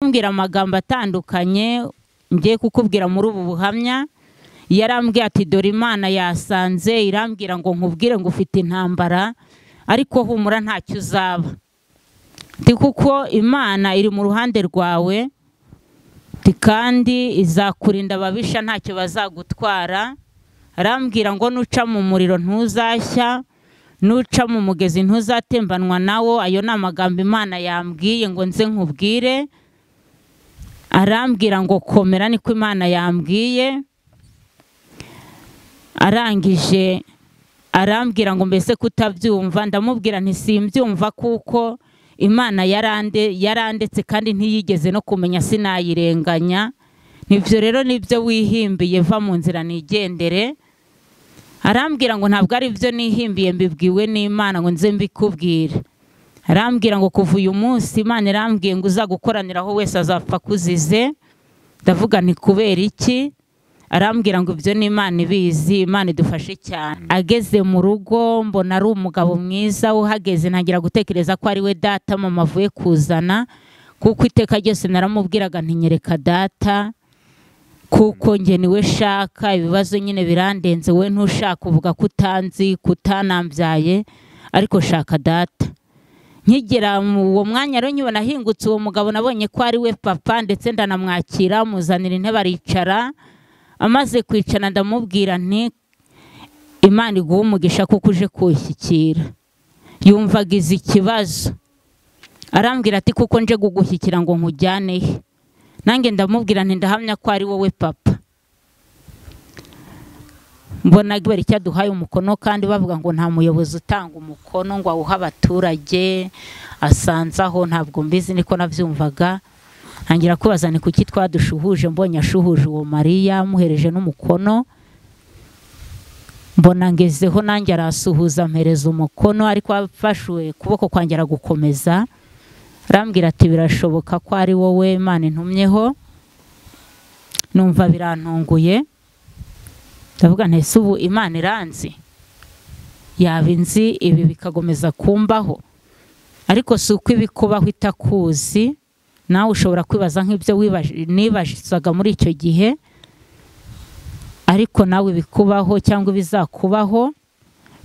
mbwira amagambo atandukanye ngiye kukubwira muri ubu buhamya. Yarambwiye ati dore Imana yasanze irambwira ngo nkubwire ngo ufite intambara ariko humura ntacyo uzaba. Kuko Imana iri mu ruhande rwawe kandi izakurinda ababisha ntacyo bazagutwara. Arambwira ngo nuca mu muriro ntuzashya, nuca mu mugezi ntuzatembanwa nawo. Ayo ni amagambo Imana yambwiye ngo nze nkubwire. Arambwira ngo komera niko Imana yambwiye. Arangije arambwira ngo mbese kutabyumva, ndamubwira nti simbyumva kuko Imana yarandetse kandi ntiyigeze no kumenya sinayirenganya. Nivyo rero nibyo wihimbiye, va mu nzira nigendere. Arambwira ngo ntabwo ari byo nihimbiye, mbibwiwe n'Imana ngo nze mbikubwire. Arambwira ngo kuva uyu munsi Imana irambwiye ngo uzagukoraniraho wese azapfa kuzize. Ndavuga ni kubera iki? Arambwira ngo ibyo ni Imana ibizi, Imana idufashe cyane. Ageze mu rugo mbona ari umugabo mwiza. Uhageze ntangira gutekereza ko ari we data mama avuye kuzana, kuko iteka ryose naramubwiraga ntinyereka data kuko nge niwe shaka. Ibibazo nyine birandenze, we ntushaka uvuga kutanzi kutanambyaye ariko shaka data. Nkigera mu uwo mwanya rero nyibona hingutse uwo mugabo, nabonye ko ari we papa ndetse ndanamwakira, muzanira intebe aricara. Amaze kwicara ndamubwira nti Imana iguha umugisha kuko uje kushyikira. Yumvaga izi ikibazo. Arambwira ati kuko nje kugushyikira ngo nkujyane he. Nange ndamubwira nti ndahamya ko ari wowe papa. Mbona gibera icyaduhaye umukono kandi bavuga ngo nta muyobozi utanga umukono ngo awuha abaturage asanzaho. Ntabwo mbizi niko navyumvaga. Ntangira kubaza ni kuki twadushuhuje, mbonye ashuhuje uwo Mariya muhereje n'umukono. Mbona ngezeho nanjye arasuhuza mpereza umukono, ariko afashwe kuboko kwanjye gukomeza. Arambwira ati birashoboka ko ari wowe Imana intumyeho. Numva birantunguye. Ndavuga nti ese ubu Imana iranzi, yaba inzi ibi bikagomeza kumbaho. Ariko si uko ibikubaho itakuzi. Nawe ushobora kwibaza nk'ibyo nibajizaga muri icyo gihe, ariko nawe bikubaho cyangwa bizakubaho.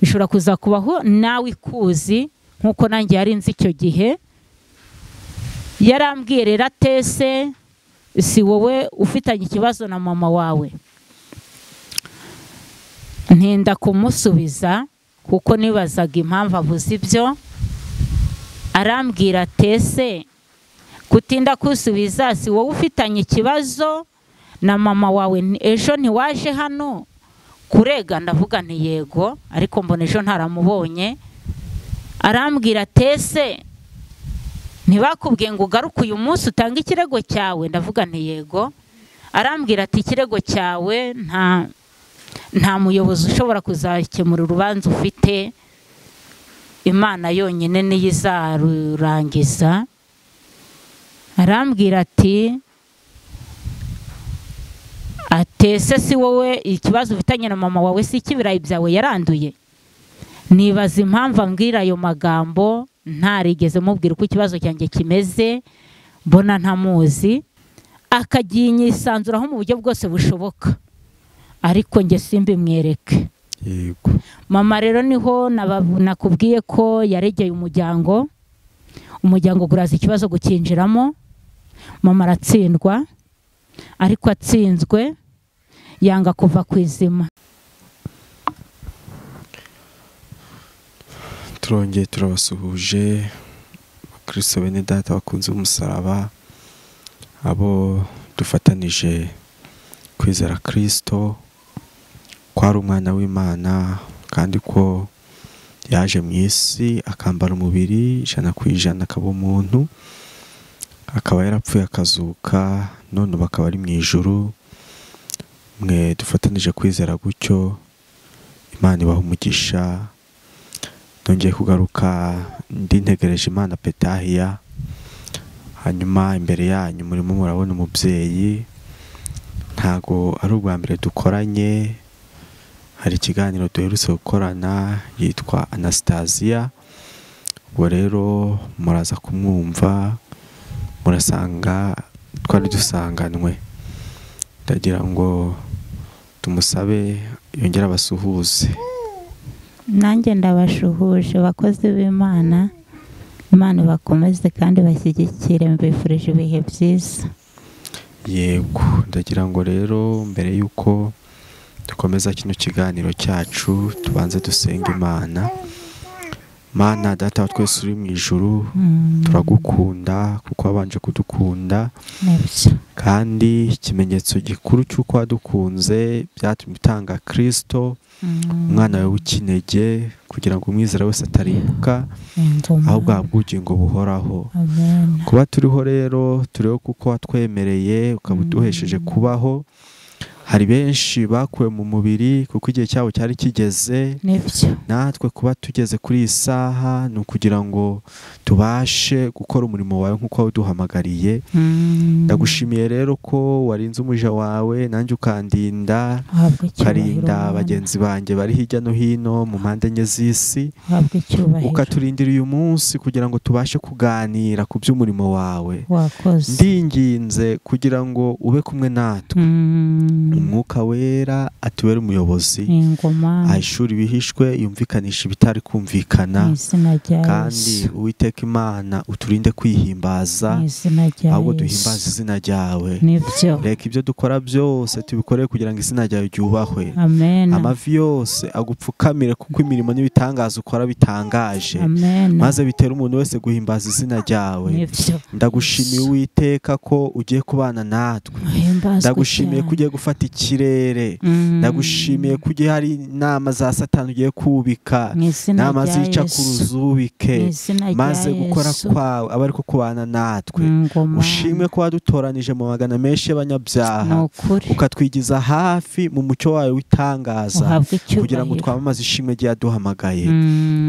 Bishobora kuzakubaho nawe ikuzi nkuko nanjye yari nzi icyo gihe. Yarambwiye rero atese si wowe ufitanye ikibazo na mama wawe? Ntinda kumusubiza kuko nibazaga impamvu avuze ibyo. Arambwira atese kutinda kusubiza, si wowe ufitanye ikibazo na mama wawe? Ejo ntiwaje hano kurega? Ndavuga nti yego, ariko mbona ejo ntaramubonye. Arambwira atese ntibakubwiye ngo ugaruke uyu munsi utanga ikirego cyawe? Ndavuga nti yego. Arambwira ati ikirego cyawe nta muyobozi ushobora kuzakemura urubanza ufite, Imana yonyine niyo izarurangiza. Arambwira ati atese si wowe ikibazo ufitanye na mama wawe si ikibirayi byawe yaranduye? Nibaza impamvu ambwira ayo magambo, ntarigeze mubwira uko ikibazo cyanjye kimeze, mbona ntamuzi. Akaginyisanzuraho mu buryo bwose bushoboka, ariko nge simbimwereke. Yego. Mama rero niho nakubwiye ko yaregeye umuryango guraza ikibazo gukinjiramo. Mama aratsindwa, ariko atsinzwe yanga kuva ku izima. Turongeye turabasuhuje Kristo bene data bakunze umusaraba, abo dufatanije kwizera Kristo ko ari umwana w'Imana kandi ko yaje mu isi akambara umubiri 100% akaba umuntu, akaba yarapfuye akazuka, none bakaba ari mu ijuru. Mwe dufatanije kwizera gutyo, Imana ibaha umugisha. Nongeye kugaruka ndi ntegereje Imana Petahiya. Hanyuma imbere yanyu murimo murabona umubyeyi, ntago ari ubwa mbere dukoranye. Hari ikiganiro duherutse gukorana yitwa Anastasia. Ubwo rero muraza kumwumva, murasanga twari dusanganwe. Ndagira ngo tumusabe yongera abasuhuze. nanjye ndabashuhuje bakozi b'Imana. Imana bakomeze kandi bashyigikire, mbifurije ibihe byiza. Yego, ndagira ngo rero mbere yuko dukomeza kino kiganiro cyacu tubanze dusenga Imana. Mana data wa twese uri mu ijuru, turagukunda kuko wabanje kudukunda, kandi ikimenyetso gikuru cy'uko wadukunze byatumye utanga Kristo umwana wawe w'ikinege, kugira ngo umwizera wese atarimbuka ahubwo ahabwe ubugingo buhoraho. Kuba turiho rero turiho kuko watwemereye ukaba uduhesheje kubaho. Hari benshi bakuwe mu mubiri kuko igihe cyabo cyari kigeze, natwe kuba tugeze kuri iyi saha ni ukugira ngo tubashe gukora umurimo wawe nk'uko waduhamagariye. Ndagushimiye rero ko warinze umuja wawe, nanjye ukandinda, ukarinda bagenzi banjye bari hirya no hino mu mpande enye z'isi, ukaturindira uyu munsi kugira ngo tubashe kuganira ku by'umurimo wawe. Ndinginze kugira ngo ube kumwe natwe, Umwuka wera atubere umuyobozi, ahishura ibihishwe, yumvikanisha ibitari kumvikana, kandi Uwiteka Imana uturinde kwihimbaza, ahubwo duhimbaze izina ryawe. Reka ibyo dukora byose tubikorere kugira ngo izina ryawe ryubahwe. Amavi yose agupfukamire kuko imirimo n'ibitangaza ukora bitangaje, maze bitera umuntu wese guhimbaza izina ryawe. Ndagushimiye Uwiteka ko ugiye kubana natwe, ndagushimiye ko ugiye gufata ikirere, ndagushimiye ko ugiye hari inama za Satani ugiye kubika, inama zica ku ruzubike, maze gukora kwawe aba ariko kubana natwe. Ushimwe ko wadutoranije mu magana menshi y'abanyabyaha, ukatwigiza hafi mu mucyo wawe w'itangaza, kugira ngo twamamaze ishimwe ryaduhamagaye.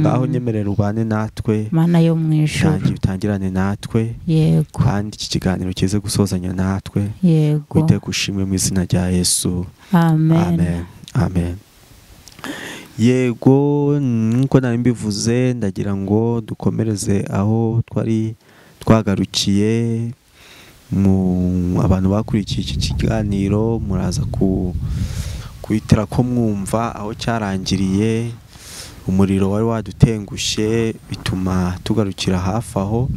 Ngaho nyemerera ubane natwe, Mana yo mu ijuru, utangirane natwe, kandi iki kiganiro kize gusozanya natwe. Witeka ushimwe mu izina rya Yesu. Amen. Amen. Yego, nkuko nari mbivuze, ndagira ngo dukomereze aho twari twagarukiye. Abantu bakurikiye iki kiganiro muraza kuitira ko mwumva aho cyarangiriye. Umuriro wari wadutengushye bituma tugarukira hafi aho,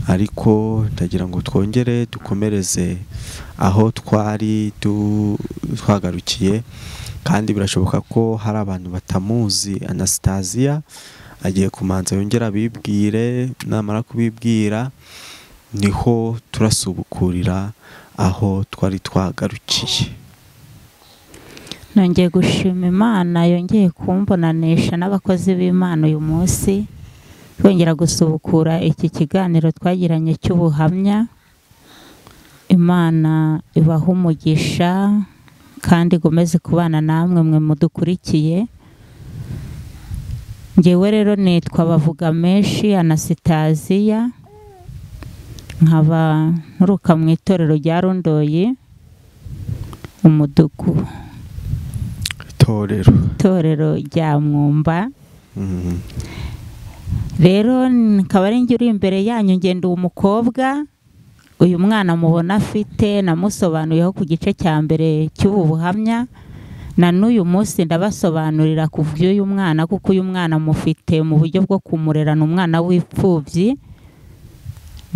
ariko ndagira ngo twongere dukomereze aho twari twagarukiye. Kandi birashoboka ko hari abantu batamuzi Anastasia, agiye kumanza yongera bibwire, namara kubibwira niho turasubukurira aho twari twagarukiye. Nongeye gushima Imana yongeye kumbonanisha n'abakozi b'Imana uyu munsi, twongera gusubukura iki kiganiro twagiranye cy'ubuhamya. Imana ibaha umugisha kandi igomeze kubana namwe mwe mudukurikiye. Ngewe rero nitwa Bavugameshi Anastasia, nkaba nturuka mu itorero rya Rondoyi, umudugu itorero rya Mwumba. Rero nkaba ari njye uri imbere yanyu, ngenda umukobwa. Uyu mwana mubona afite namusobanuriyeho ku gice cya mbere cy'ubu buhamya, na n'uyu munsi ndabasobanurira ku by'uyu mwana, kuko uyu mwana mufite mu buryo bwo kumurerana, umwana w'ipfubyi.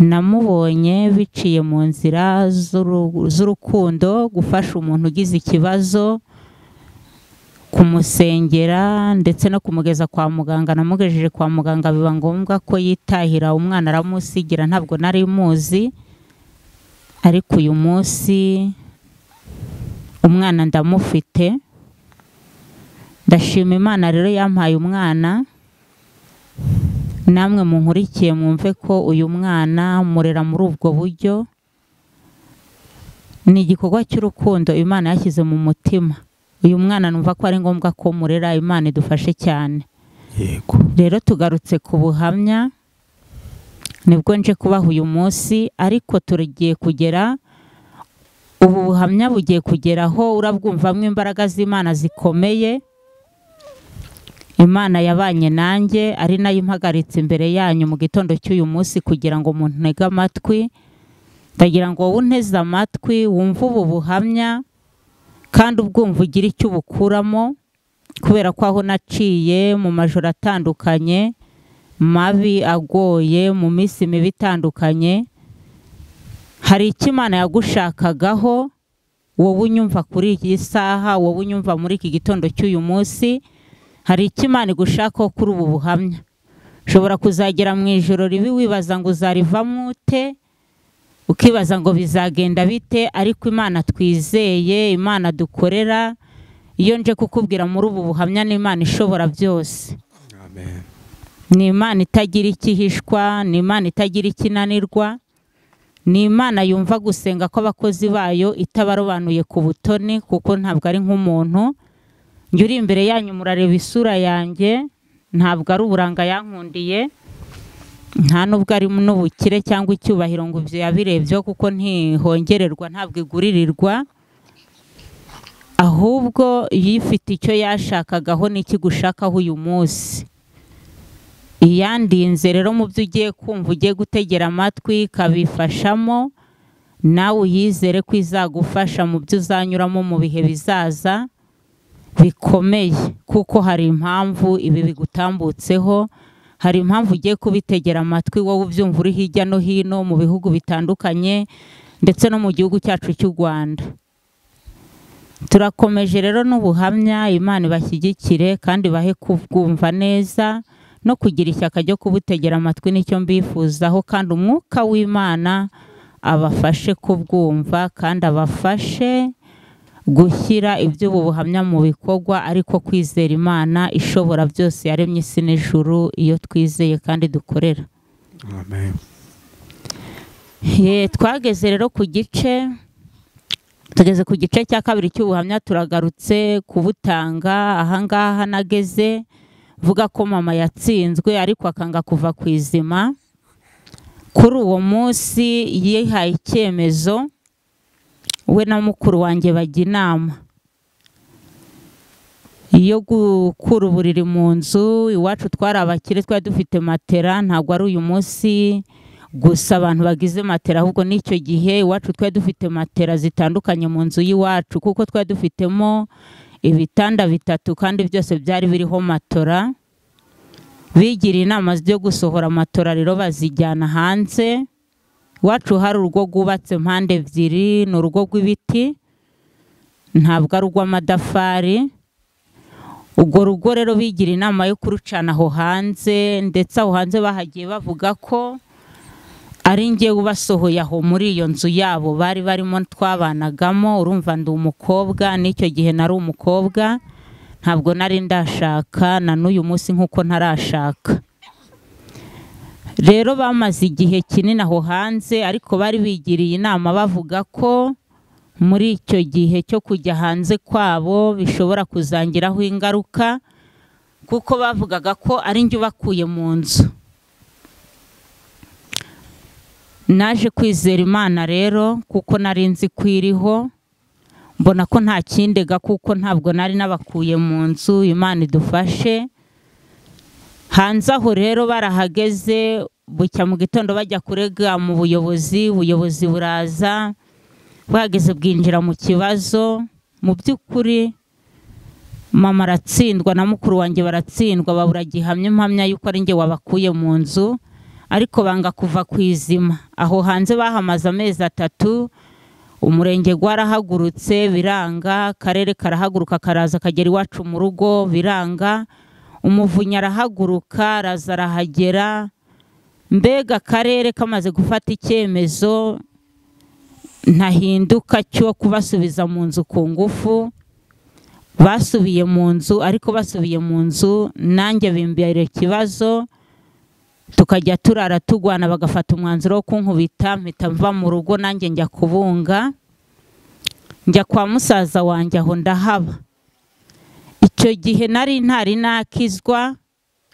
Namubonye biciye mu nzira z'urukundo, gufasha umuntu ugize ikibazo, kumusengera ndetse no kumugeza kwa muganga. Namugejeje kwa muganga biba ngombwa ko yitahira, umwana aramusigira, ntabwo nari muzi. Ariko uyu munsi umwana ndamufite. Ndashima Imana rero yampaye umwana. Namwe munkurikiye mwumve ko uyu mwana murera muri ubwo buryo. Ni igikorwa cy'urukundo Imana yashyize mu mutima. Uyu mwana numva ko ari ngombwa ko murera. Imana idufashe cyane. Yego. Rero tugarutse ku buhamya, nibwo nje kubaha uyu munsi, ariko turigiye kugera, ubu buhamya bugiye kugeraho urabwumvamo imbaraga z'Imana zikomeye. Imana yabanye nanjye, ari nayo impagaritse imbere yanyu mu gitondo cy'uyu munsi kugira ngo umuntu ntege amatwi ndagira ngo wowe unteze amatwi wumve ubu buhamya kandi ubwumva ugira icyo ubukuramo, kubera ko aho naciye mu majoro atandukanye mabi agoye, mu minsi mibi itandukanye, hari icyo Imana yagushakagaho wowe unyumva kuri iyi saha, wowe unyumva muri iki gitondo cy'uyu munsi, hari icyo Imana igushakaho kuri ubu buhamya. Ushobora kuzagera mu ijoro ribi wibaza ngo uzarivamo ute, ukibaza ngo bizagenda bite, ariko Imana twizeye, Imana dukorera, iyo nje kukubwira muri ubu buhamya ni Imana ishobora byose. Amen. Ni Imana itagira ikihishwa, ni Imana itagira ikinanirwa, ni Imana yumva gusenga kw'abakozi bayo itabarobanuye ku butoni, kuko ntabwo ari nk'umuntu. Njye uri imbere yanyu murareba isura yanjye, ntabwo ari uburanga yankundiye, nta nubwo ari n'ubukire cyangwa icyubahiro ngo ibyo yabirebyeho, kuko ntihongererwa, ntabwo iguririrwa, ahubwo yifite icyo yashakagaho n'ikigushakaho uyu munsi. Iyandinze rero mu byo ugiye kumva, ugiye gutegera amatwi ikabifashamo, nawe uyizere ko izagufasha mu byo uzanyuramo mu bihe bizaza bikomeye, kuko hari impamvu ibi bigutambutseho, hari impamvu ugiye kubitegera amatwi wowe ubyumva uri hirya no hino mu bihugu bitandukanye ndetse no mu gihugu cyacu cy'u Rwanda. Turakomeje rero n'ubuhamya, Imana ibashyigikire kandi bahe kubwumva neza no kugira ishyaka ryo kubutegera amatwi, nicyo mbifuzaho, kandi umwuka w'Imana abafashe kubwumva kandi abafashe gushyira iby'ubu buhamya mu bikorwa, ariko kwizera Imana ishobora byose yaremye isi n'ijuru, iyo twizeye kandi dukorera. Amen. Twageze rero tugeze ku gice cya kabiri cy'ubuhamya, turagarutse kubutanga. Ahangaha nageze vuga ko mama yatsinzwe ariko akanga kuva ku izima. Kuri uwo munsi yihaye icyemezo, we na mukuru wanjye bajya inama iyo gukura uburiri mu nzu. Iwacu twari abakire, twari dufite matera, ntabwo ari uyu munsi gusa abantu bagize matera, ahubwo n'icyo gihe iwacu twari dufite matera zitandukanye mu nzu y'iwacu, kuko twari dufitemo ibitanda bitatu kandi byose byari biriho matora. Bigira inama zo gusohora matora rero bazijyana hanze. Iwacu hari urugo rwubatse mpande ebyiri, ni urugo rw'ibiti, ntabwo ari urw'amadafari. Urwo rugo rero bigira inama yo kurucana aho hanze, ndetse aho hanze bahagiye bavuga ko ari njye ubasohoye aho muri iyo nzu yabo bari barimo twabanagamo. Urumva ndi umukobwa, n'icyo gihe nari umukobwa, ntabwo nari ndashaka, na n'uyu munsi nk'uko ntarashaka. Rero bamaze igihe kinini aho hanze, ariko bari bigiriye inama bavuga ko muri icyo gihe cyo kujya hanze kwabo bishobora kuzangiraho ingaruka, kuko bavugaga ko ari njye ubakuye mu nzu. Naje kwizera Imana rero, kuko nari nzi ko iriho, mbona ko nta kindega, kuko ntabwo nari nabakuye mu nzu. Imana idufashe. Hanze aho rero barahageze, bucya mu gitondo bajya kurega mu buyobozi. Ubuyobozi buraza, bahageze bwinjira mu kibazo. Mu by'ukuri mama aratsindwa na mukuru wanjye baratsindwa, babura gihamya impamya yuko ari njye wabakuye mu nzu, ariko banga kuva ku izima. Aho hanze bahamaze amezi 3. Umurenge gwarahagurutse biranga, akarere karahaguruka karaza kagera iwacu mu rugo biranga, umuvunyi arahaguruka araza arahagera. Mbega akarere kamaze gufata icyemezo ntahinduka cyo kubasubiza mu nzu ku ngufu. Basubiye mu nzu, ariko basubiye mu nzu nanjye bimbere ikibazo, tukajya turara tugwana, bagafata umwanzuro wo kunkubita. Mpita mva mu rugo nanjye njya kubunga, njya kwa musaza wanjye aho ndahaba. Icyo gihe nari ntari nakizwa,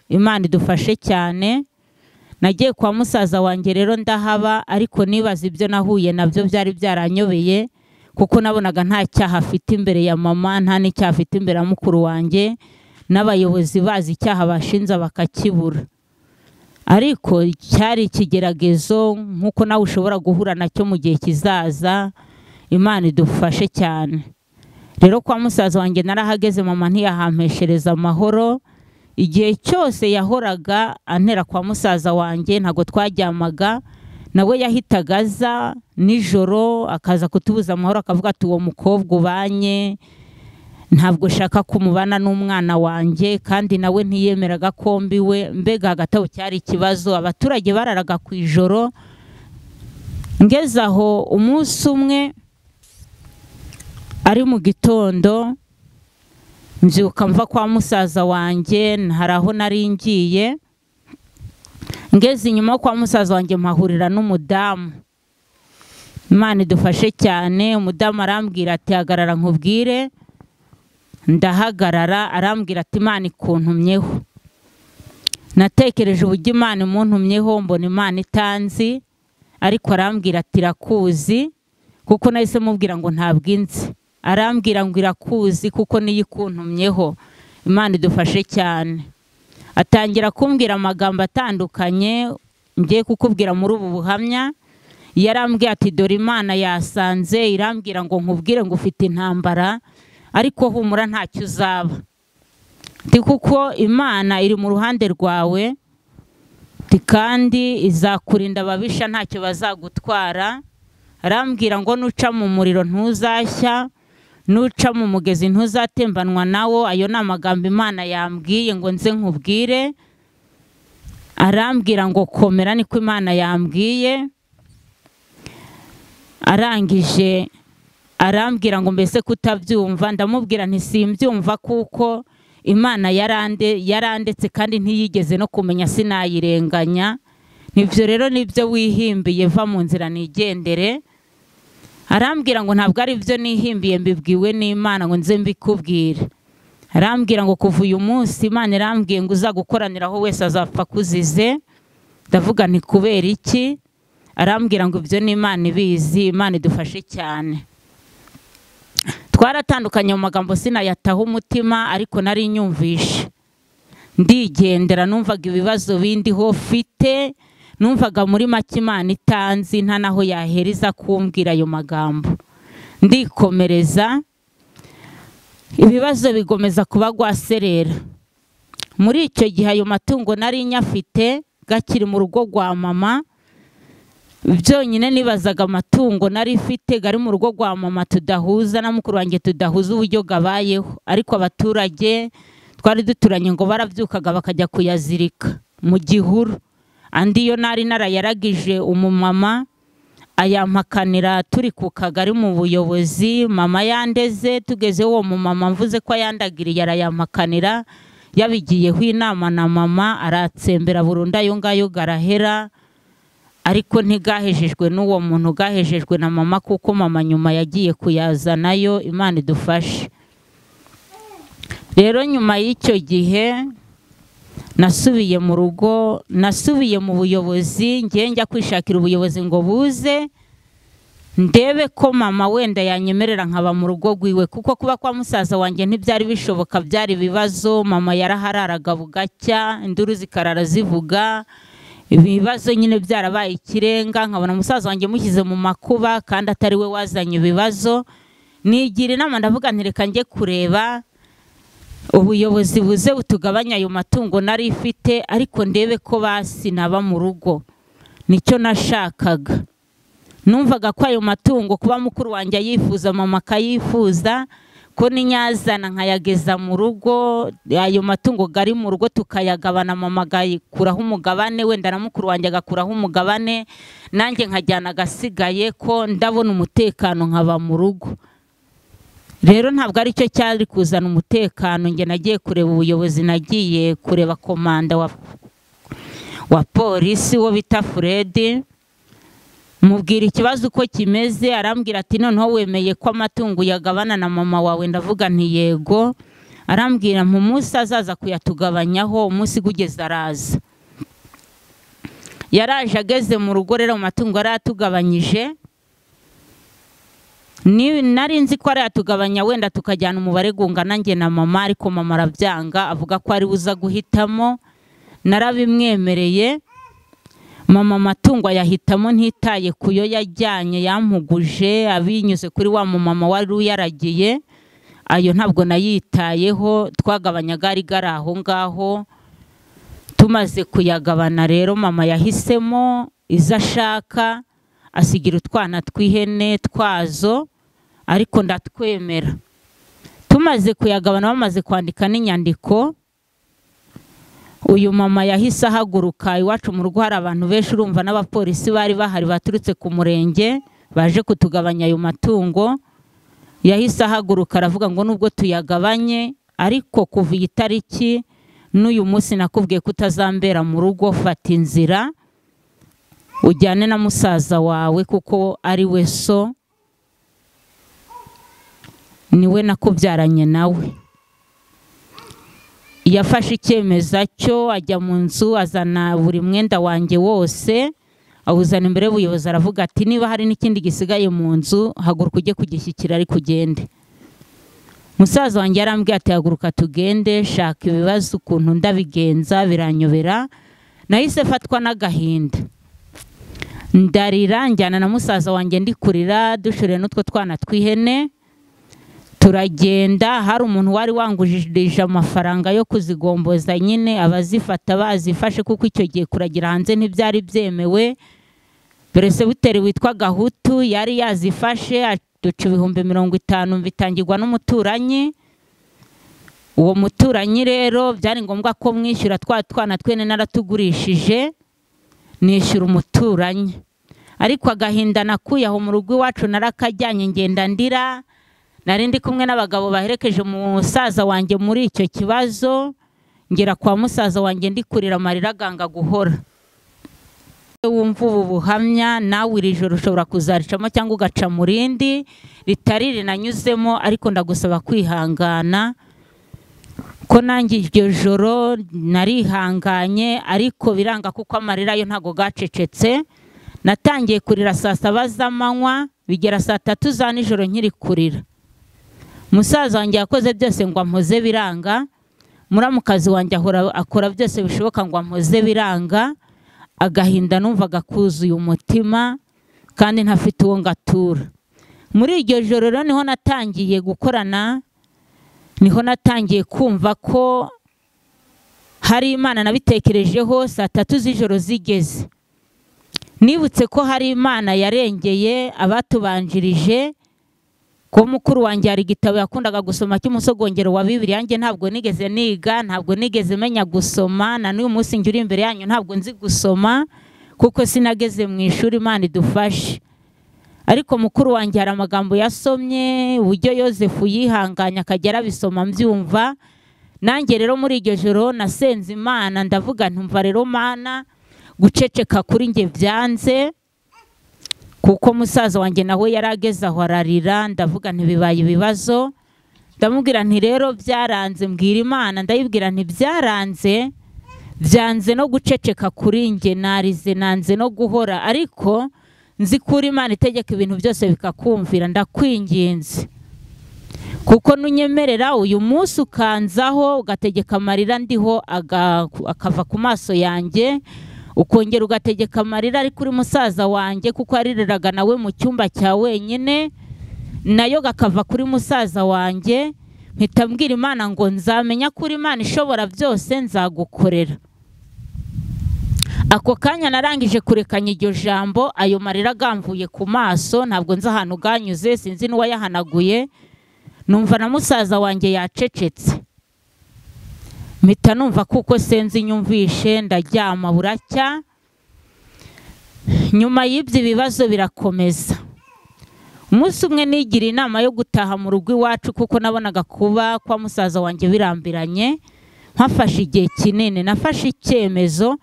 Imana idufashe cyane. Nagiye kwa musaza wanjye rero ndahaba, ariko nibaza ibyo nahuye nabyo byari byaranyobeye, kuko nabonaga nta cyaha afite imbere ya mama, nta n'icyaha afite imbere ya mukuru wanjye, n'abayobozi bazi icyaha bashinza bakakibura. ariko cyari ikigeragezo nk'uko nawe ushobora guhura nacyo mu gihe kizaza. Imana idufashe cyane. Rero kwa musaza wanjye narahageze, mama ntiyahampeshereza amahoro. Igihe cyose yahoraga antera kwa musaza wanjye, ntago twaryamaga. Nawe yahitaga aza nijoro akaza kutubuza amahoro, akavuga ati uwo mukobwa ubanye ntabwo shaka kumubana n'umwana wanjye, kandi nawe ntiyemeraga ko mbiwe. Mbega hagati aho cyari ikibazo. Abaturage bararaga ku ijoro. Ngeze aho umunsi umwe ari mu gitondo, mbyuka mva kwa musaza wanjye, hari aho nari ngiye. Ngeze inyuma kwa musaza wanjye mpahurira n'umudamu. Imana idufashe cyane. Umudamu arambwira ati hagarara nkubwire. Ndahagarara. Arambwira ati Imana ikuntumyeho. Natekereje uburyo Imana imuntumyeho, mbona Imana itanzi, ariko arambwira ati irakuzi, kuko nahise mubwira ngo ntabwo inzi. Arambwira ngo irakuzi kuko niyo ikuntumyeho. Imana idufashe cyane. Atangira kumbwira amagambo atandukanye ngiye kukubwira muri ubu buhamya. Yarambwiye ati dore Imana yasanze irambwira ngo nkubwire ngo ufite intambara, ariko humura ntacyo uzaba. Ndi kuko Imana iri mu ruhande rwawe, kandi izakurinda ababisha ntacyo bazagutwara. Arambwira ngo nuca mu muriro ntuzashya, nuca mu mugezi ntuzatembanwa nawo. Ayo ni amagambo Imana yambwiye ngo nze nkubwire. Arambwira ngo komera, niko Imana yambwiye. Arangije arambwira ngo mbese kutabyumva. Ndamubwira nti simbyumva kuko Imana yarandetse kandi ntiyigeze no kumenya, sinayirenganya. Nibyo rero nibyo wihimbiye, va mu nzira nigendere. Arambwira ngo ntabwo ari byo nihimbiye, mbibwiwe n'Imana ngo nze mbikubwire. Arambwira ngo kuva uyu munsi Imana irambwiye ngo uzagukoraniraho wese azapfa kuzize. Ndavuga nti kubera iki? Arambwira ngo ibyo ni Imana ibizi. Imana idufashe cyane. Twaratandukanye mu magambo sinayataho umutima, ariko nari nyumvishe. Ndigendera, numvaga ibibazo bindiho mfite, numvaga muri make Imana itanzi, nta naho yahereza kumbwira ayo magambo. Ndikomereza, ibibazo bigomeza kuba gwaserera. Muri icyo gihe ayo matungo nari nyafite gakiri mu rugo rwa mama. Byonyine nibazaga amatungo nari mfite gari mu rugo rwa mama tudahuza, na mukuru wanjye tudahuza uburyo gabayeho. Ariko abaturage twari duturanye ngo barabyukaga bakajya kuyazirika mu gihuru. Andi yo nari narayaragije umumama ayampakanira turi ku kagari mu buyobozi. Mama yandeze, tugeze uwo mumama mvuze ko yandagiriye arayampakanira. Yabigiyeho inama na mama, aratsembera burundu ayo ngayo garahera. Ariko ntigahejejwe n'uwo muntu, gahejejwe na mama, kuko mama nyuma yagiye kuyazanayo. Imana idufashe. Rero nyuma y'icyo gihe nasubiye mu rugo, nasubiye mu buyobozi. Ngiye njya kwishakira ubuyobozi ngo buze ndebe ko mama wenda yanyemerera nkaba mu rugo rwiwe, kuko kuba kwa musaza wanjye ntibyari bishoboka, byari ibibazo. Mama yarahararaga bugacya, induru zikarara zivuga, ibibazo nyine byarabaye ikirenga. Nkabona musaza wanjye mushyize mu makuba kandi atari we wazanye ibibazo. Nigira inama ndavuga nti reka njye kureba ubuyobozi buze butugabanya ayo matungo nari ifite, ariko ndebe ko basi naba mu rugo. Nicyo nashakaga. Numvaga ko ayo matungo kuba mukuru wanjye yifuza, mama akayifuza, ko ninyazana nkayageza mu rugo, ayo matungo gari mu rugo tukayagabana, mama agakuraho umugabane, wenda na mukuru wanjye agakuraho umugabane, nanjye nkajyana agasigaye, ko ndabona umutekano nkaba mu rugo. Rero ntabwo ari cyo cyari kuzana umutekano. Nge nagiye kureba ubuyobozi, nagiye kureba komanda wa polisi wo bita Fred, mubwira ikibazo uko kimeze. Arambwira ati noneho wemeye ko amatungo yagabana na mama wawe? Ndavuga nti yego. Arambwira mu munsi azaza kuyatugabanyaho, umunsi gugeze araza. Yaraje ageze mu rugo, rero amatungo aratugabanyije. Nari nzi ko aratugabanya wenda tukajyana umubare gungana nge na mama, ariko mama arabyanga, avuga ko ari buza guhitamo. Narabimwemereye. mama amatungo yahitamo ntitaye kuyo yajyanye yampuguje abinyuze kuri wa mama wari uyaragiye, ayo ntabwo nayitayeho, twagabanyaga ari garaho ngaho. Tumaze kuyagabana rero mama yahisemo iza ashaka, asigira utwana tw'ihene twazo, ariko ndatwemera. Tumaze kuyagabana bamaze kwandika n'inyandiko, uyu mama yahise ahaguruka. Iwacu mu rugo hari abantu benshi, urumva n'abapolisi bari bahari baturutse ku murenge baje kutugabanya ayo matungo. Yahise ahaguruka aravuga ngo nubwo tuyagabanye, ariko kuva iyi tariki n'uyu munsi nakubwiye kutazambera mu rugo, fata inzira ujyane na musaza wawe kuko ari we so, niwe nakubyaranye nawe. Yafashe icyemezo cyo ajya mu nzu, azana buri mwenda wanjye wose, awuzana imbere y'ubuyobozi, aravuga ati niba hari n'ikindi gisigaye mu nzu haguruka ujye kugishyikira ari kugende. Musaza wanjye yarambwiye ati haguruka tugende, shaka ibibazo ukuntu ndabigenza biranyobera. Nahise fatwa n'agahinda, ndarira, njyana na musaza wanjye ndikurira, dushoreye n'utwo twana tw'ihene. Turagenda, hari umuntu wari wangujije amafaranga yo kuzigomboza, nyine abazifata bazifashe kuko icyo gihe kuragira hanze ntibyari byemewe. Peresibiteri witwa Gahutu yari yazifashe, duca 50,000 bitangirwa n'umuturanyi. Uwo muturanyi rero byari ngombwa ko mwishyura twana twene naratugurishije, nishyura umuturanyi. Ariko agahinda nakuye aho mu rugo iwacu narakajyanye, ngenda ndira. Nari ndi kumwe n'abagabo baherekeje musaza wanjye muri icyo kibazo, ngera kwa musaza wanjye ndikurira amarira ganga guhora. Wumva ubu buhamya nawe iri joro ushobora kuzaricamo cyangwa ugaca mu rindi ritari rinanyuzemo, ariko ndagusaba kwihangana ko nanjye iryo joro narihanganye, ariko biranga kuko amarira yo ntago gacecetse. Natangiye kurira saa 7 z'amanywa, bigera saa 3 za nijoro nkiri kurira. Musaza wanjye yakoze byose ngo ampoze biranga, muramukazi wanjye akora byose bishoboka ngo ampoze biranga. Agahinda numvaga kuzuye umutima kandi ntafite uwo ngatura. Muri iryo joro rero niho natangiye gukorana, niho natangiye kumva ko hari Imana. Nabitekerejeho saa 3 z'ijoro zigeze, nibutse ko hari Imana yarengeye abatubanjirije. Ko mukuru wanjye hari igitabo yakundaga gusoma cy'umusogongero wa Bibiliya, yanjye ntabwo nigeze niga, ntabwo nigeze menya gusoma, na n'uyu munsi njye uri imbere yanyu ntabwo nzi gusoma kuko sinageze mu ishuri, Imana idufashe. Ariko mukuru wanjye hari amagambo yasomye, uburyo Yosefu yihanganya akagera bisoma mbyumva. Nanjye rero muri iryo joro nasenze Imana, ndavuga ntumva rero Mana, guceceka kuri njye byanze, kuko musaza wanjye nawe yarageze aho ararira. Ndavuga ntibibaye ibibazo, ndamubwira nti rero byaranze, mbwira Imana, ndayibwira nti byaranze, byanze no guceceka kuri njye, narize nanze no guhora, ariko nzi kuri Imana itegeka ibintu byose bikakumvira. Ndakwinginze kuko nunyemerera uyu munsi ukanzaho ugategeka amarira ndiho akava ku maso yanjye, ukongera ugategeka amarira ari kuri musaza wanjye kuko aririraga nawe mu cyumba cya wenyine, nayo gakava kuri musaza wanjye. Mpita mbwira Imana ngo nzamenya kuri Imana ishobora byose, nzagukorera. Ako kanya narangije kurekanya iryo jambo, ayo marira gamvuye ku maso, ntabwo nzi ahantu ganyuze, sinzi n'uwayahanaguye. Numva na musaza wanjye yacecetse, mpita numva kuko senzi nyumvishe, ndaryama buracya. Nyuma y'ibyo ibibazo birakomeza. Umunsi umwe nigira inama yo gutaha mu rugo iwacu kuko nabonaga kuba kwa musaza wanjye birambiranye. Nkafashe igihe kinini, nafashe icyemezo,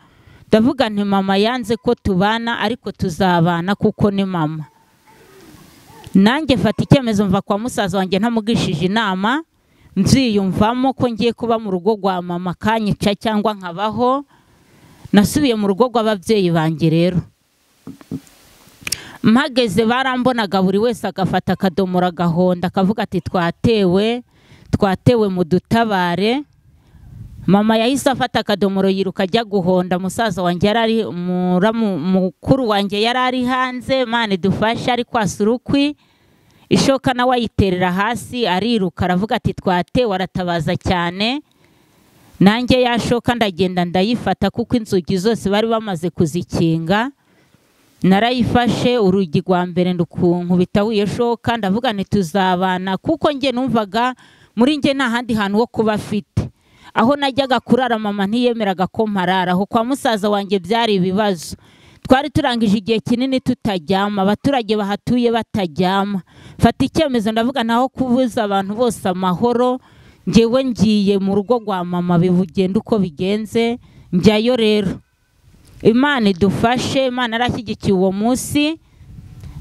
ndavuga nti mama yanze ko tubana, ariko tuzabana kuko ni mama. Nanjye fata icyemezo mva kwa musaza wanjye ntamugishije inama, nziyumvamo ko ngiye kuba mu rugo rwa mama kanyica cyangwa nkabaho. Nasubiye mu rugo rw'ababyeyi banjye rero. Mpageze barambonaga buri wese agafata akadomora gahonda akavuga ati twatewe mu dutabare. mama yahise afata akadomoro yiruka ajya guhonda musaza wanjye yarari mukuru wanjye yarari hanze. Imana idufashe ari kwasa urukwi, ishoka nawe ayiterera hasi ariruka aravuga ati twatewe, aratabaza cyane. Nanjye yashoka ndagenda ndayifata kuko inzugi zose bari bamaze kuzikinga. Narayifashe urugi rwa mbere ndukunkubita wiyo shoka, ndavuga ntituzabana kuko nge numvaga muri nge nta handi hantu ho kuba afite. Aho najyaga kurara mama ntiyemeraga ko mparara. Aho kwa musaza wanjye byari ibibazo. Twari turangije igihe kinini tutajyama, abaturage bahatuye batajyama. Fata icyemezo ndavuga naho kubuza abantu bose amahoro, ngewe ngiye mu rugo rwa mama bivugenda uko bigenze. Njyayo rero, Imana idufashe, Imana arashyigikiye uwo munsi.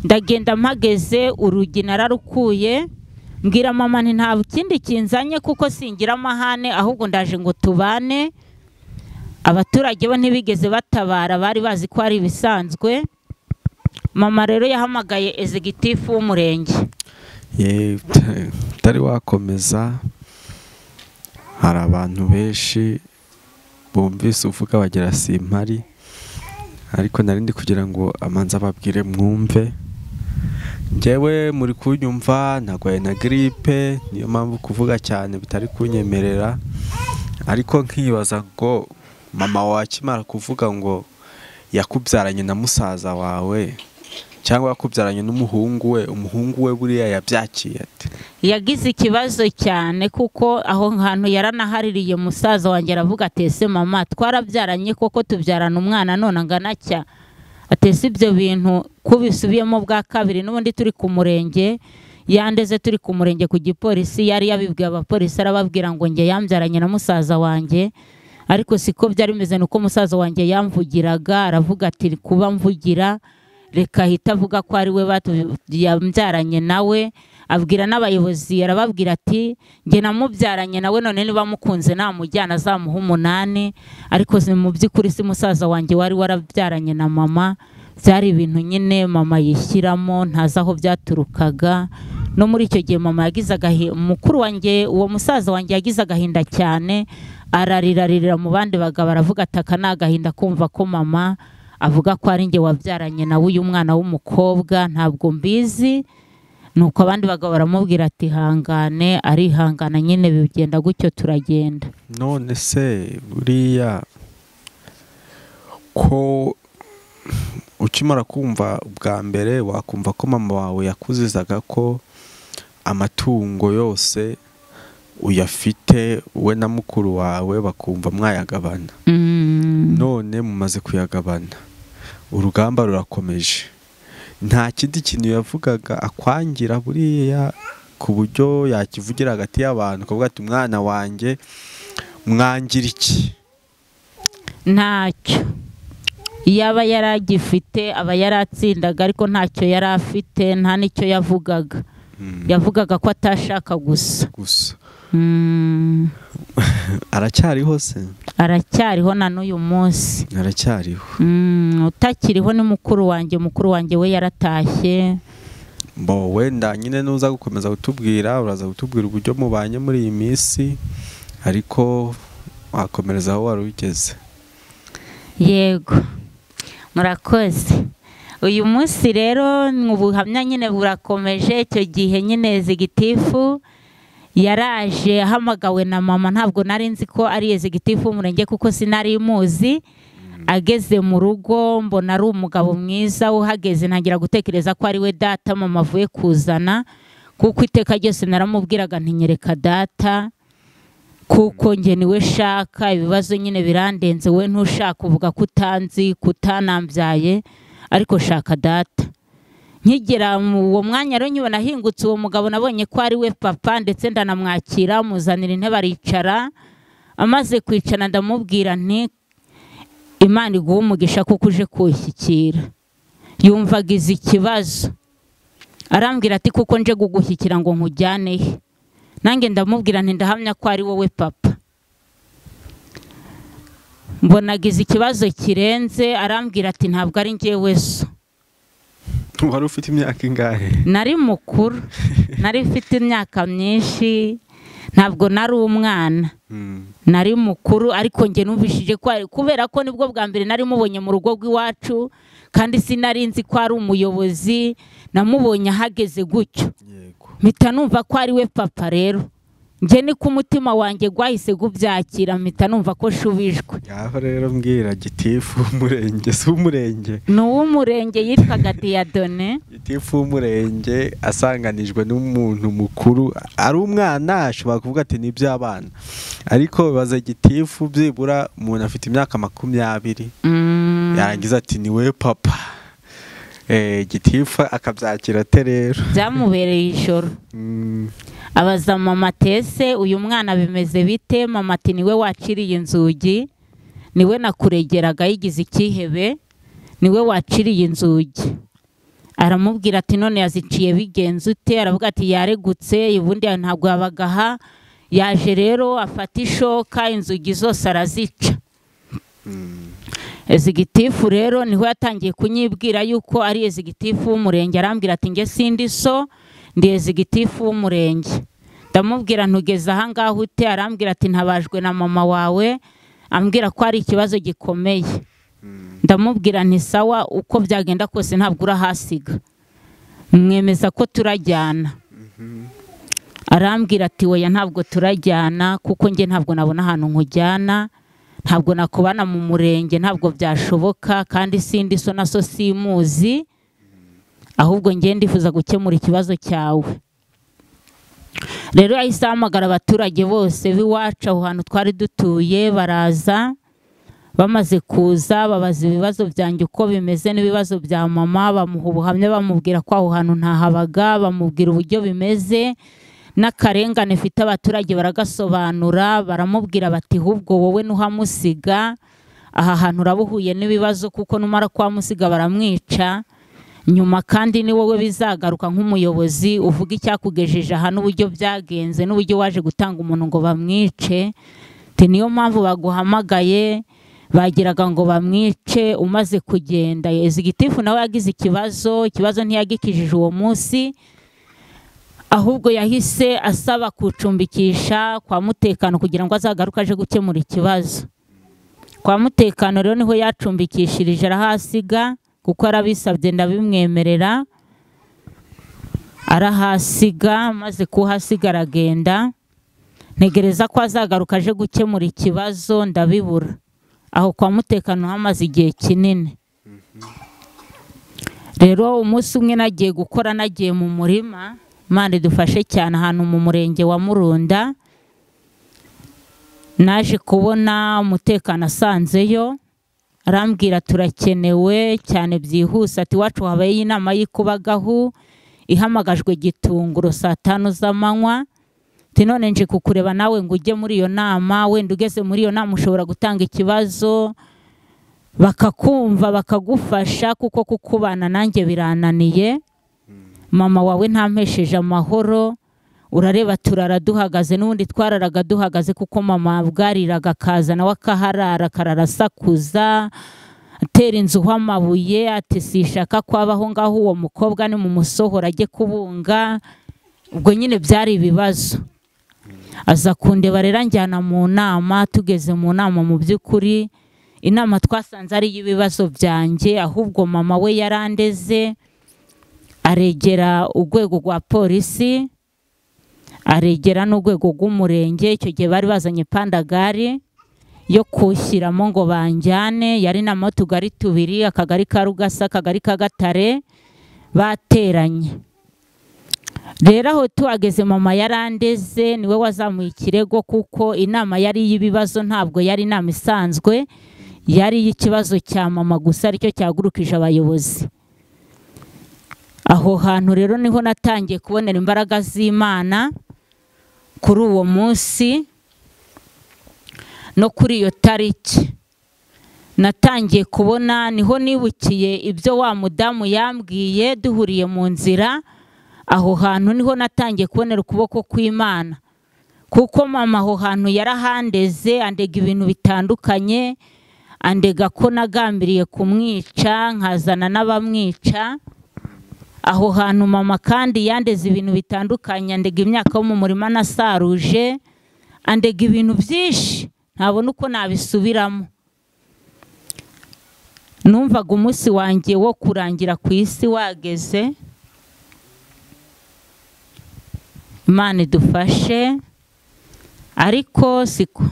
Ndagenda mpageze urugi nararukuye, mbwira mama nti nta kindi kinzanye kuko singira amahane, ahubwo ndaje ngo tubane. Abaturage bo ntibigeze batabara, bari bazi ko ari bisanzwe. Mama rero yahamagaye executive w'umurenge. Utari wakomeza, hari abantu benshi bumvise uvuga bagira simpari, ariko narindi kugira ngo amanza babwire mwumve. Njyewe muri kunyumva nagwaye na gripe, niyo mpamvu kuvuga cyane bitari kunyemerera. Ariko nkibaza ngo mama wakimara kuvuga ngo yakubyaranye na musaza wawe cyangwa yakubyaranye n'umuhungu we, umuhungu we buriya yabyakiye ate? Yagize ikibazo cyane kuko aho hantu yaranahaririye musaza wanjye aravuga ati ese mama twarabyaranye koko tubyarana umwana none angana cya? Atese ibyo bintu kubisubiyemo bwa kabiri n'ubundi turi ku murenge, yandeze turi ku murenge ku gipolisi, yari yabibwiye abapolisi arababwira ngo nge yambyaranye na musaza wanjye. Ariko siko byari bimeze, nuko musaza wanjye yamvugiraga, aravuga ati kuba mvugira reka hita avuga ko ari we yambyaranye nawe. Abwira n'abayobozi arababwira ati nge namubyaranye nawe, none niba mukunze namujyana azamuha 8. Ariko mu by'ukuri si musaza wanjye wari warabyaranye na mama. Byari ibintu nyine mama yishyiramo, ntazi aho byaturukaga. No muri icyo gihe mama yagize mukuru wanjye, uwo musaza wanjye yagize agahinda cyane, ararirarira mu bandi bagabo aravuga ati aka ni agahinda kumva ko mama avuga ko ari nge wabyaranye nawe uyu mwana w'umukobwa, ntabwo mbizi. Nuko abandi bagabo baramubwira ati hangane, arihangana nyine bigenda gutyo turagenda. None se buriya ko ukimara kumva bwa mbere wakumva ko mama wawe yakuzizaga ko amatungo yose uyafite we na mukuru wawe, bakumva mwayagabana. None mumaze kuyagabana, urugamba rurakomeje. Nta kindi kintu yavugaga akwangira buriya ku buryo yakivugira hagati y'abantu akavuga ati umwana wanjye mwangira iki? Ntacyo. Yaba yaragifite aba yaratsindaga, ariko ntacyo yari afite, nta nicyo yavugaga. Yavugaga ko atashaka gusa. Aracyariho se? Aracyariho na n'uyu munsi. Aracyariho. Utakiriho ni mukuru wanjye we yaratashye. Bo wenda nyine nuza gukomeza gutubwira, uraza gutubwira uburyo mubanye muri iyi minsi, ariko wakomereza aho wari ugeze. Yego, murakoze. Uyu munsi rero ubuhamya nyine burakomeje. Icyo gihe nyine executive yaraje ahamagawe na mama, ntabwo nari nzi ko ari executive w'umurenge kuko sinari muzi. Ageze mu rugo mbona ari umugabo mwiza, uhageze ntangira gutekereza ko ari we data mama avuye kuzana, kuko iteka ryose naramubwiraga ntinyereka data kuko nge niwe shaka, ibibazo nyine birandenze, we ntushaka uvuga ko utanzi kutanambyaye, ariko shaka data. Nkigera uwo mwanya rero nyibona hingutse uwo mugabo, nabonye ko ari we papa, ndetse ndanamwakira muzanira intebe aricara. Amaze kwicara ndamubwira nti Imana iguha umugisha kuko uje kunshyikira. Yumvaga izi ikibazo, arambwira ati kuko nje kugushyikira ngo nkujyane he? Nange ndamubwira nti ndahamya ko ari wowe papa. Mbonagize ikibazo kirenze, arambwira ati ntabwo ari njyewe so. Wari ufite imyaka ingahe? Nari mukuru, nari mfite imyaka myinshi. ntabwo nari umwana, nari mukuru, ariko njye numvishije ko kubera ko nibwo bwa mbere nari mubonye mu rugo rw'iwacu, kandi sinari nzi ko ari umuyobozi, namubonye ahageze gutyo, mpita numva ko ari we papa. Rero njye ni ku mutima wanjye gwahise gubyakira, mpita numva ko shubijwe. Yaho rero mbwira gitifu w'umurenge, si umurenge, ni uw'umurenge yitwaga Diyadone. gitifu w'umurenge asanganijwe n'umuntu mukuru, ari umwana ashobora kuvuga ati ni iby'abana, ariko bibaza gitifu byibura umuntu afite imyaka 20 yarangiza ati ni we papa. Gitifu akabyakira ate rero? Byamubereye ijoro. Abaza mama tese uyu mwana bimeze bite? Mama ati niwe waciriye inzugi, niwe nakuregeraga yigize ikihebe, niwe waciriye inzugi. Aramubwira ati none yaziciye bigenze ute? Aravuga ati yaregutse, ubundi ntabwo yabagaha, yaje rero afata ishoka inzugi zose arazica. Ezigitifu rero niho yatangiye kunyibwira yuko ari ezigitifu w'umurenge. Arambwira ati nge sindi so, ndi ezigitifu w'umurenge. Ndamubwira ntugeze aha ngaho ute? Arambwira ati ntabajwe na mama wawe, ambwira ko ari ikibazo gikomeye. Ndamubwira nti sawa, uko byagenda kose ntabwo urahasiga, mwemeza ko turajyana. Arambwira ati oya ntabwo turajyana, kuko nge ntabwo nabona ahantu nkujyana, ntabwo nakubana mu murenge, ntabwo byashoboka, kandi sindi so na so simuzi, ahubwo nge ndifuza gukemura ikibazo cyawe. Rero yahise ahamagara abaturage bose b'iwacu aho hantu twari dutuye, baraza. Bamaze kuza babaza ibibazo byanjye uko bimeze n'ibibazo bya mama, bamuha ubuhamya, bamubwira ko aho hantu ntahabaga, bamubwira uburyo bimeze n'akarengane mfite. Abaturage baragasobanura, baramubwira bati ahubwo wowe nuhamusiga aha hantu urabuhuye n'ibibazo, kuko numara kwamusiga baramwica, nyuma kandi ni wowe bizagaruka nk'umuyobozi uvuga icyakugejeje aha n'uburyo byagenze n'uburyo waje gutanga umuntu ngo bamwice. Niyo mpamvu baguhamagaye, bagiraga ngo bamwice umaze kugenda. Ezigitifu nawe yagize ikibazo ntiyagikijije uwo munsi, ahubwo yahise asaba kucumbikisha kwa mutekano kugira ngo azagaruke aje gukemura ikibazo. Kwa mutekano rero niho yacumbikishirije arahasiga, kuko arabisabye ndabimwemerera, arahasiga. Maze kuhasiga aragenda, ntegereza ko azagaruka aje gukemura ikibazo, ndabibura. Aho kwa mutekano hamaze igihe kinini. Rero umunsi umwe nagiye gukora, nagiye mu murima, Imana idufashe cyane, ahantu mu murenge wa Murunda. Naje kubona umutekano asanzeyo, arambwira turakenewe cyane byihuse, ati wacu habaye inama y'ikubagahu ihamagajwe Gitunguro saa 5 z'amanywa. None nje kukureba nawe ngo ujye muri iyo nama, wenda ugeze muri iyo nama ushobora gutanga ikibazo bakakumva bakagufasha, kuko kukubana nanjye birananiye. Mama wawe ntampesheje amahoro, urareba turara duhagaze, n'ubundi twararaga duhagaze, kuko mama bwariraga kaza nawe akaharara, kararasakuza, atera inzu amabuye, ati sishaka kwabaho ngaho, uwo mukobwa ni mu musohora ajye kubunga. Ubwo nyine byari ibibazo. Aza kundeba rero njyana mu nama. Tugeze mu nama, mu by'ukuri inama twasanze ari ibibazo byanjye, ahubwo mama we yarandeze, aregera urwego rwa polisi, aregera n'urwego rw'umurenge. Icyo gihe bari bazanye pandagari yo kushyiramo ngo banjyane, yari na tugari tubiri, akagari ka Rugasa, akagari ka Gatare, bateranye. Rero aho tuhageze mama yarandeze, niwe wazamuye ikirego, kuko inama yari y'ibibazo, ntabwo yari inama isanzwe, yari ikibazo cya mama gusa aricyo cyagurukije abayobozi. Aho hantu rero niho natangiye kubonera imbaraga z'Imana. Kuri uwo munsi no kuri iyo tariki natangiye kubona, niho nibukiye ibyo wa mudamu yambwiye duhuriye mu nzira. Aho hantu niho natangiye kubonera ukuboko kw'Imana, kuko mama aho hantu yarahandeze, andega ibintu bitandukanye, andega ko nagambiriye kumwica, nkazana n'abamwica. aho hantu mama kandi yandeze ibintu bitandukanye, andega imyaka yo mu murima nasaruje, andega ibintu byinshi ntabona uko nabisubiramo. Numvaga umunsi wanjye wo kurangira ku isi wageze. Imana idufashe, ariko siko.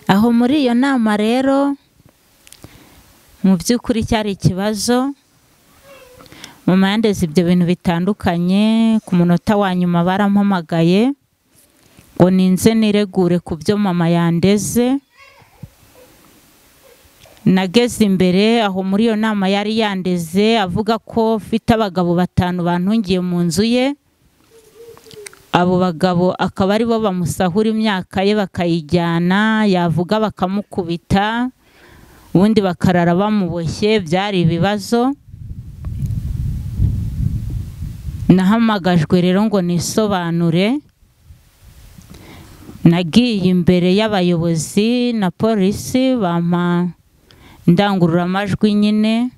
Aho muri iyo nama rero mu by'ukuri cyari ikibazo. Mama yandeze ibyo bintu bitandukanye. Ku munota wa nyuma barampamagaye ngo ninze niregure ku byo mama yandeze. Nageze imbere aho muri iyo nama yari yandeze, avuga ko mfite abagabo 5 bantungiye mu nzu ye. Abo bagabo akaba ari bo bamusahura imyaka ye bakayijyana, yavuga bakamukubita, ubundi bakarara bamuboshye. Byari ibibazo. Nahamagajwe rero ngo nisobanure. Nagiye imbere y'abayobozi na polisi, bampa indangurura amajwi nyine,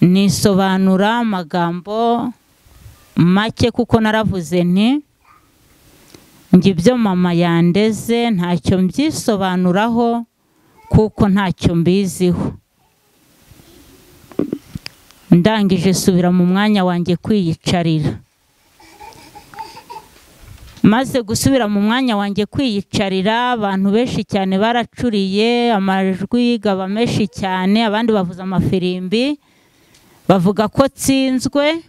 nisobanura amagambo make kuko naravuze nti njye ibyo mama yandeze ntacyo mbyisobanuraho kuko ntacyo mbiziho. Ndangije subira mu mwanya wanjye kwiyicarira. Maze gusubira mu mwanya wanjye kwiyicarira, abantu benshi cyane baracuriye, amajwi gaba menshi cyane, abandi bavuza amafirimbi bavuga ko tsinzwe.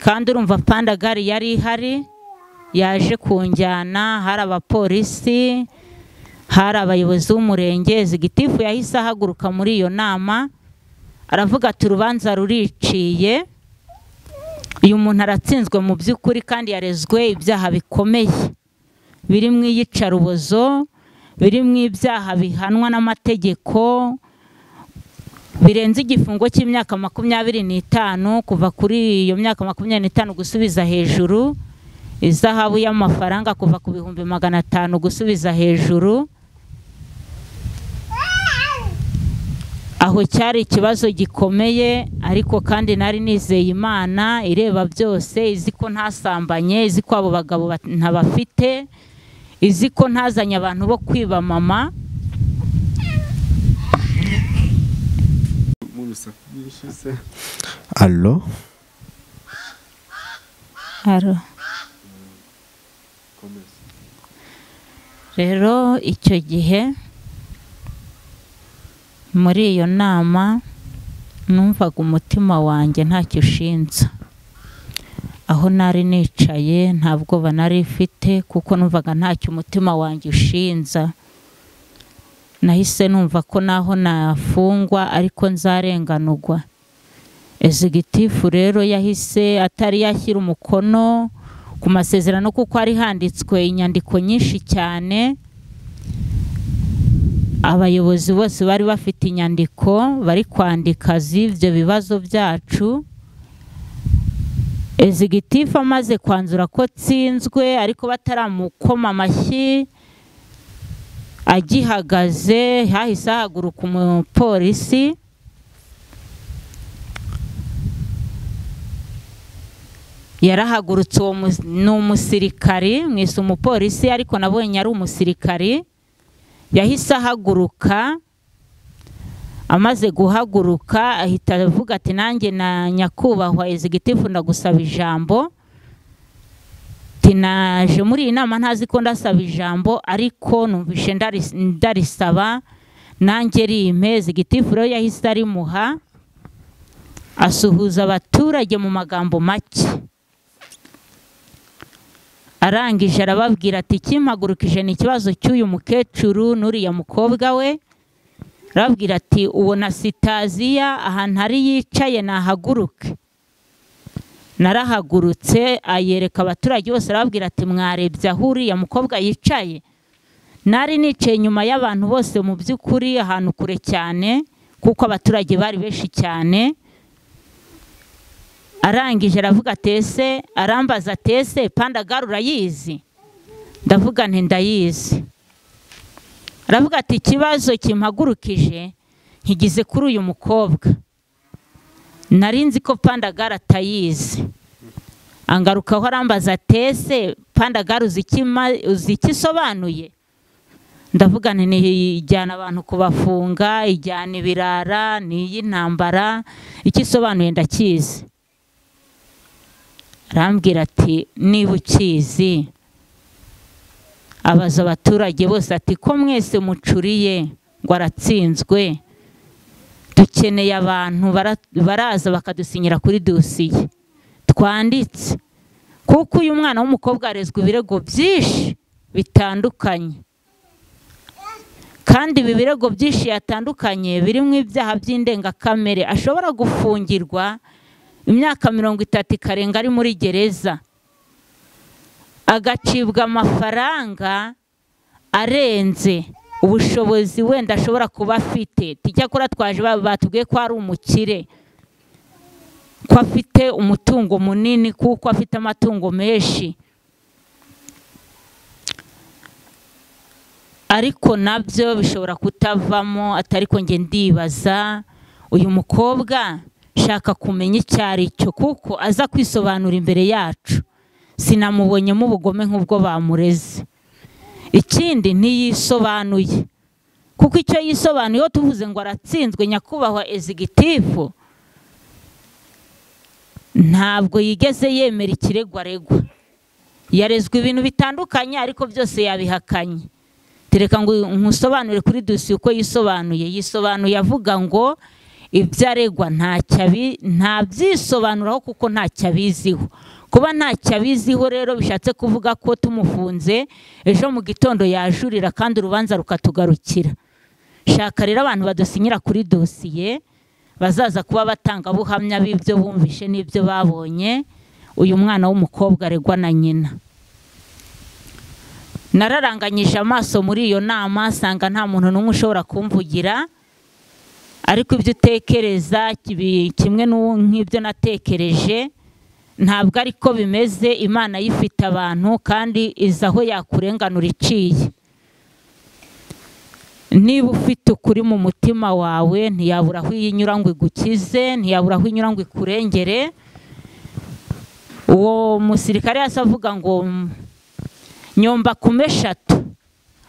Kandi urumva pandagari yari ihari yaje kunjyana, hari abapolisi, hari abayobozi b'umurenge. Executive yahise ahaguruka muri iyo nama aravuga ati urubanza ruriciye, uyu muntu aratsinzwe mu by'ukuri kandi yarezwe ibyaha bikomeye biri mu iyicarubozo, biri mu ibyaha bihanwa n'amategeko, birenze igifungo cy'imyaka 25 kuva kuri iyo myaka 25 gusubiza hejuru, izahabu y'amafaranga kuva ku 500 gusubiza hejuru. Aho cyari ikibazo gikomeye, ariko kandi nari nizeye Imana ireba byose, izi ko ntasambanye, izi ko abo bagabo ntabafite, izi ko ntazanye abantu bo kwiba mama. Allo? Rero icyo gihe muri iyo nama numvaga umutima wanjye ntacyo ushinze. Aho nari nicaye nta bwoba nari mfite kuko numvaga ntacyo umutima wanjye ushinza. Nahise numva ko naho nafungwa ariko nzarenganurwa. Executive rero yahise atari yashyira umukono ku masezerano kuko ari handitswe inyandiko nyinshi cyane. Abayobozi bose bari bafite inyandiko bari kwandika z'ibyo bibazo byacu. Executive amaze kwanzura ko tsinzwe ariko bataramukoma amashyi, agihagaze hahise haguruka umupolisi yarahagurutse. Uwo ni umusirikari, mwise umupolisi ariko nabonye ari umusirikari. Yahise ahaguruka, amaze guhaguruka ahita avuga ati nanjye na nyakubahwa Executive ndagusaba ijambo. Naje muri iyi nama ntazi ko ndasaba ijambo ariko numvishe ndarisaba nanjye rime. Executive rero yahise arimuha, asuhuza abaturage mu magambo make. Arangije arababwira ati kimpagurukije ni ikibazo cy'uyu mukecuru n'uriya mukobwa we. Arababwira ati ubona Sitaziya ahantu hari yicaye nahaguruke. Narahagurutse ayereka abaturage bose, arababwira ati mwarebye aho uriya mukobwa yicaye. Nari nicaye nyuma y'abantu bose mu by'ukuri ahantu kure cyane kuko abaturage bari benshi cyane. Arangije aravuga tese, arambaza tese pandagari urayizi? Ndavuga nti ndayizi. Aravuga ati ikibazo kimpagurukije nkigize kuri uyu mukobwa nari nzi ko Pandagara atayizi angarukaho arambaza tese Pandagara uzi iki isobanuye ndavuga nti ijyana abantu kubafunga ijyana ibirara ni y'intambara iki isobanuye ndakizi arambwira ati niba ukizi abaza abaturage bose ati ko mwese mucuriye ngo aratsinzwe dukeneye abantu baraza bakadusinyira kuri dosiye twanditse kuko uyu mwana w'umukobwa arezwe ibirego byinshi bitandukanye kandi ibi birego byinshi yatandukanye birimo ibyaha by'indengakamere ashobora gufungirwa imyaka 30 ikarenga ari muri gereza agacibwa amafaranga arenze ubushobozi wenda ashobora kuba afite ticyakora twaje batubwiye ko ari umukire ko afite umutungo munini kuko afite amatungo menshi ariko nabyo bishobora kutavamo atariko nge ndibaza uyu mukobwa shaka kumenya icyari cyo kuko aza kwisobanura imbere yacu sinamubonyemo ubugome nk'ubwo bamureze ikindi ntiyisobanuye kuko icyo yisobanuye tuvuze ngo aratsinzwe nyakubahwa executive ntabwo yigeze yemera ikirego aregwa yarezwe ibintu bitandukanye ariko byose yabihakanye tereka ngo nkusobanure kuri dosiye uko yisobanuye avuga ngo ibyaregwa nta byisobanuraho kuko ntacyo abiziho kuba ntacyo abiziho rero bishatse kuvuga ko tumufunze ejo mu gitondo yajurira kandi urubanza rukatugarukira shaka rero abantu badusinyira kuri dosiye bazaza kuba batanga buhamya b'ibyo bumvishe n'ibyo babonye uyu mwana w'umukobwa aregwa na nyina nararanganyije amaso muri iyo nama sanga nta muntu n'umwe ushobora kumvugira ariko ibyo utekereza kimwe nk'ibyo natekereje ntabwo ariko bimeze Imana yifite abantu kandi izaho yakurenganura iciye niba ufite ukuri mu mutima wawe ntiyabura aho inyura ngo igukize ntiyabura aho inyura ngo ikurengere uwo musirikare yasavuga ngo nyomba kumeshatu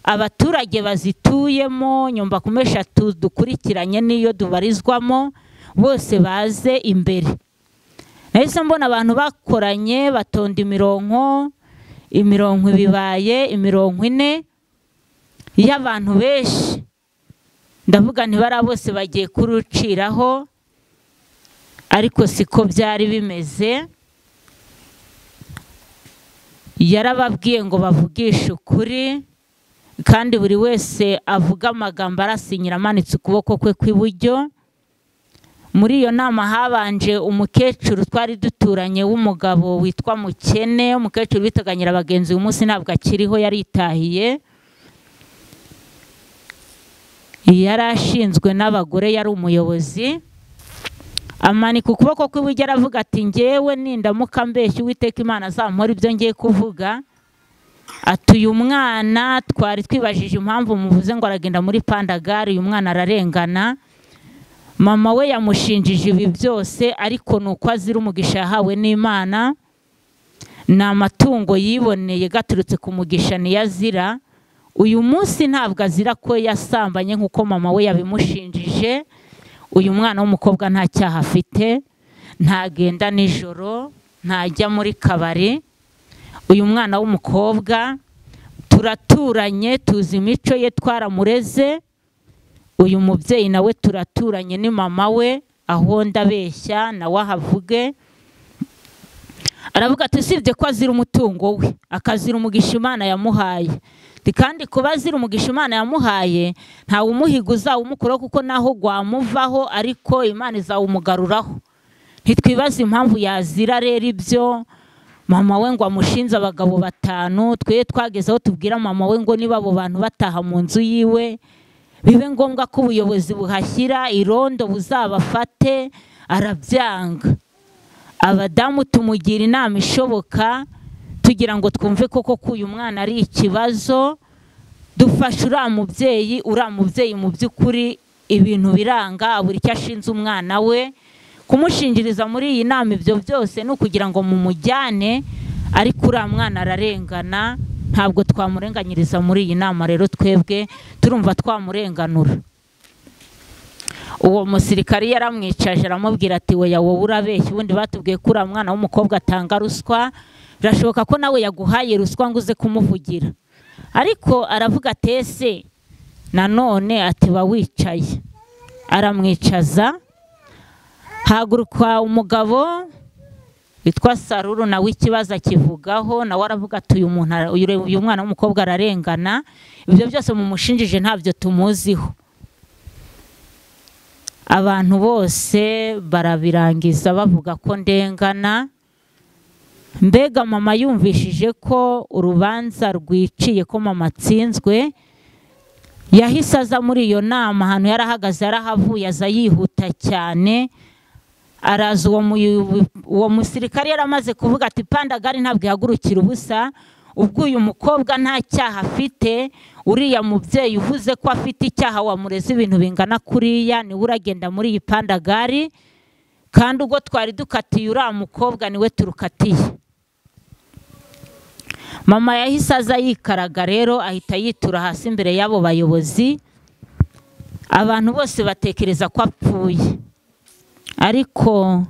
abaturage bazituyemo nyomba kumeshatu dukurikiranye niyo dubarizwamo bose baze imbere nahise mbona abantu bakoranye batonda imirongo bibaye 40 y'abantu benshi ndavuga ntibara bose bagiye kuruciraho ariko siko byari bimeze yarababwiye ngo bavugishe ukuri kandi buri wese avuga amagambo arasinyira amanitse ukuboko kwe kw'iburyo muri iyo nama habanje umukecuru twari duturanye w'umugabo witwa Mukene umukecuru bitaganyira abagenzi uyu munsi ntabwo akiriho yaritahiye yarashinzwe n'abagore yari umuyobozi amanika ukuboko kw'iburyo aravuga ati ngewe nindamuka mbeshye Uwiteka Imana azampora ibyo ngiye kuvuga atuye umwana twari twibajije impamvu muvuze ngo aragenda muri Pandagara uyu mwana ararengana mama we yamushinjije ibi byose ariko nuko azira umugisha yahawe n'Imana na matungo yiboneye gaturutse ku mugisha niyazira uyu munsi ntabwo azira ko yasambanye nkuko mama we yabimushinjije uyu mwana w'umukobwa nta cyaha afite ntagenda nijoro ntajya muri kabari uyu mwana w'umukobwa turaturanye tuzi imico ye twaramureze uyu mubyeyi nawe turaturanye ni mama we aho ndabeshya nawe ahavuge aravuga ati sibye ko azira umutungo we akazira umugisha Imana yamuhaye kandi kuba azira umugisha Imana yamuhaye nta umuhiga uzawumukuraho kuko naho gwamuvaho ariko Imana izawumugaruraho ntitwibaze impamvu yazira rero ibyo mama we ngo amushinze abagabo 5 twe twagezeho tubwira mama we ngo niba abo bantu bataha mu nzu yiwe bibe ngombwa ko ubuyobozi buhashyira irondo buzabafate arabyanga abadamu tumugira inama ishoboka tugira ngo twumve koko ko uyu mwana ari ikibazo dufasha uriya mubyeyi mu by'ukuri ibintu biranga buri cyo ashinze umwana we kumushinjiriza muri iyi nama. Ibyo byose ni ukugira ngo mumujyane, ariko uriya mwana ararengana, ntabwo twamurenganyiriza muri iyi nama. Rero twebwe turumva twamurenganura. Uwo musirikari yaramwicaje aramubwira ati we wowe urabeshya, ubundi batubwiye ko uriya mwana w'umukobwa atanga ruswa, birashoboka ko nawe yaguhaye ruswa ngo uze kumuvugira. Ariko aravuga ati ese nanone ati ba wicaye. Aramwicaza, haguruka umugabo witwa Saruru nawe ikibazo akivugaho, nawe aravuga ati uyu mwana w'umukobwa ararengana, ibyo byose mumushinjije ntabyo tumuziho. Abantu bose barabirangiza bavuga ko ndengana. Mbega mama yumvishije ko urubanza rwiciye, ko mama atsinzwe, yahise aza muri iyo nama. Ahantu yarahagaze yarahavuye, aza yihuta cyane. Araza uwo musirikari yaramaze kuvuga ati Pandagari ntabwo ihagurukira ubusa, ubwo uyu mukobwa nta cyaha afite, uriya mubyeyi uvuze ko afite icyaha wamureze ibintu bingana kuriya, niwe uragenda muri iyi Pandagari, kandi ubwo twari dukatiye uriya mukobwa niwe turukatiye. Mama yahise aza yikaraga rero, ahita yitura hasi imbere y'abo bayobozi. Abantu bose batekereza ko apfuye, ariko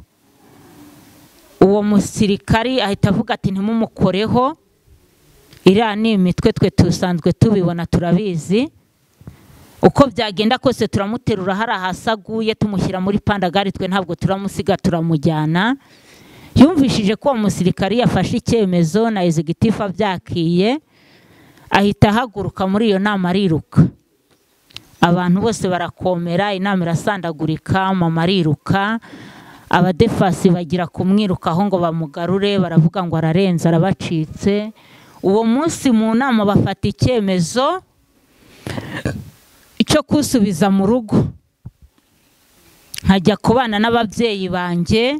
uwo musirikari ahita avuga ati ntimumukoreho, iriya ni imitwe twe tusanzwe tubibona turabizi. Uko byagenda kose turamuterura hari ahasaguye tumushyira muri Pandagari, twe ntabwo turamusiga turamujyana. Yumvishije ko uwo musirikari yafashe icyemezo na executive abyakiye, ahita ahaguruka muri iyo nama ariruka. Abantu bose barakomera, inama irasandagurika, mama ariruka. Abadefasi bagira kumwirukaho ngo bamugarure, baravuga ngo ararenze arabacitse. Uwo munsi mu nama bafata icyemezo cyo kusubiza mu rugo, nkajya kubana n'ababyeyi banjye,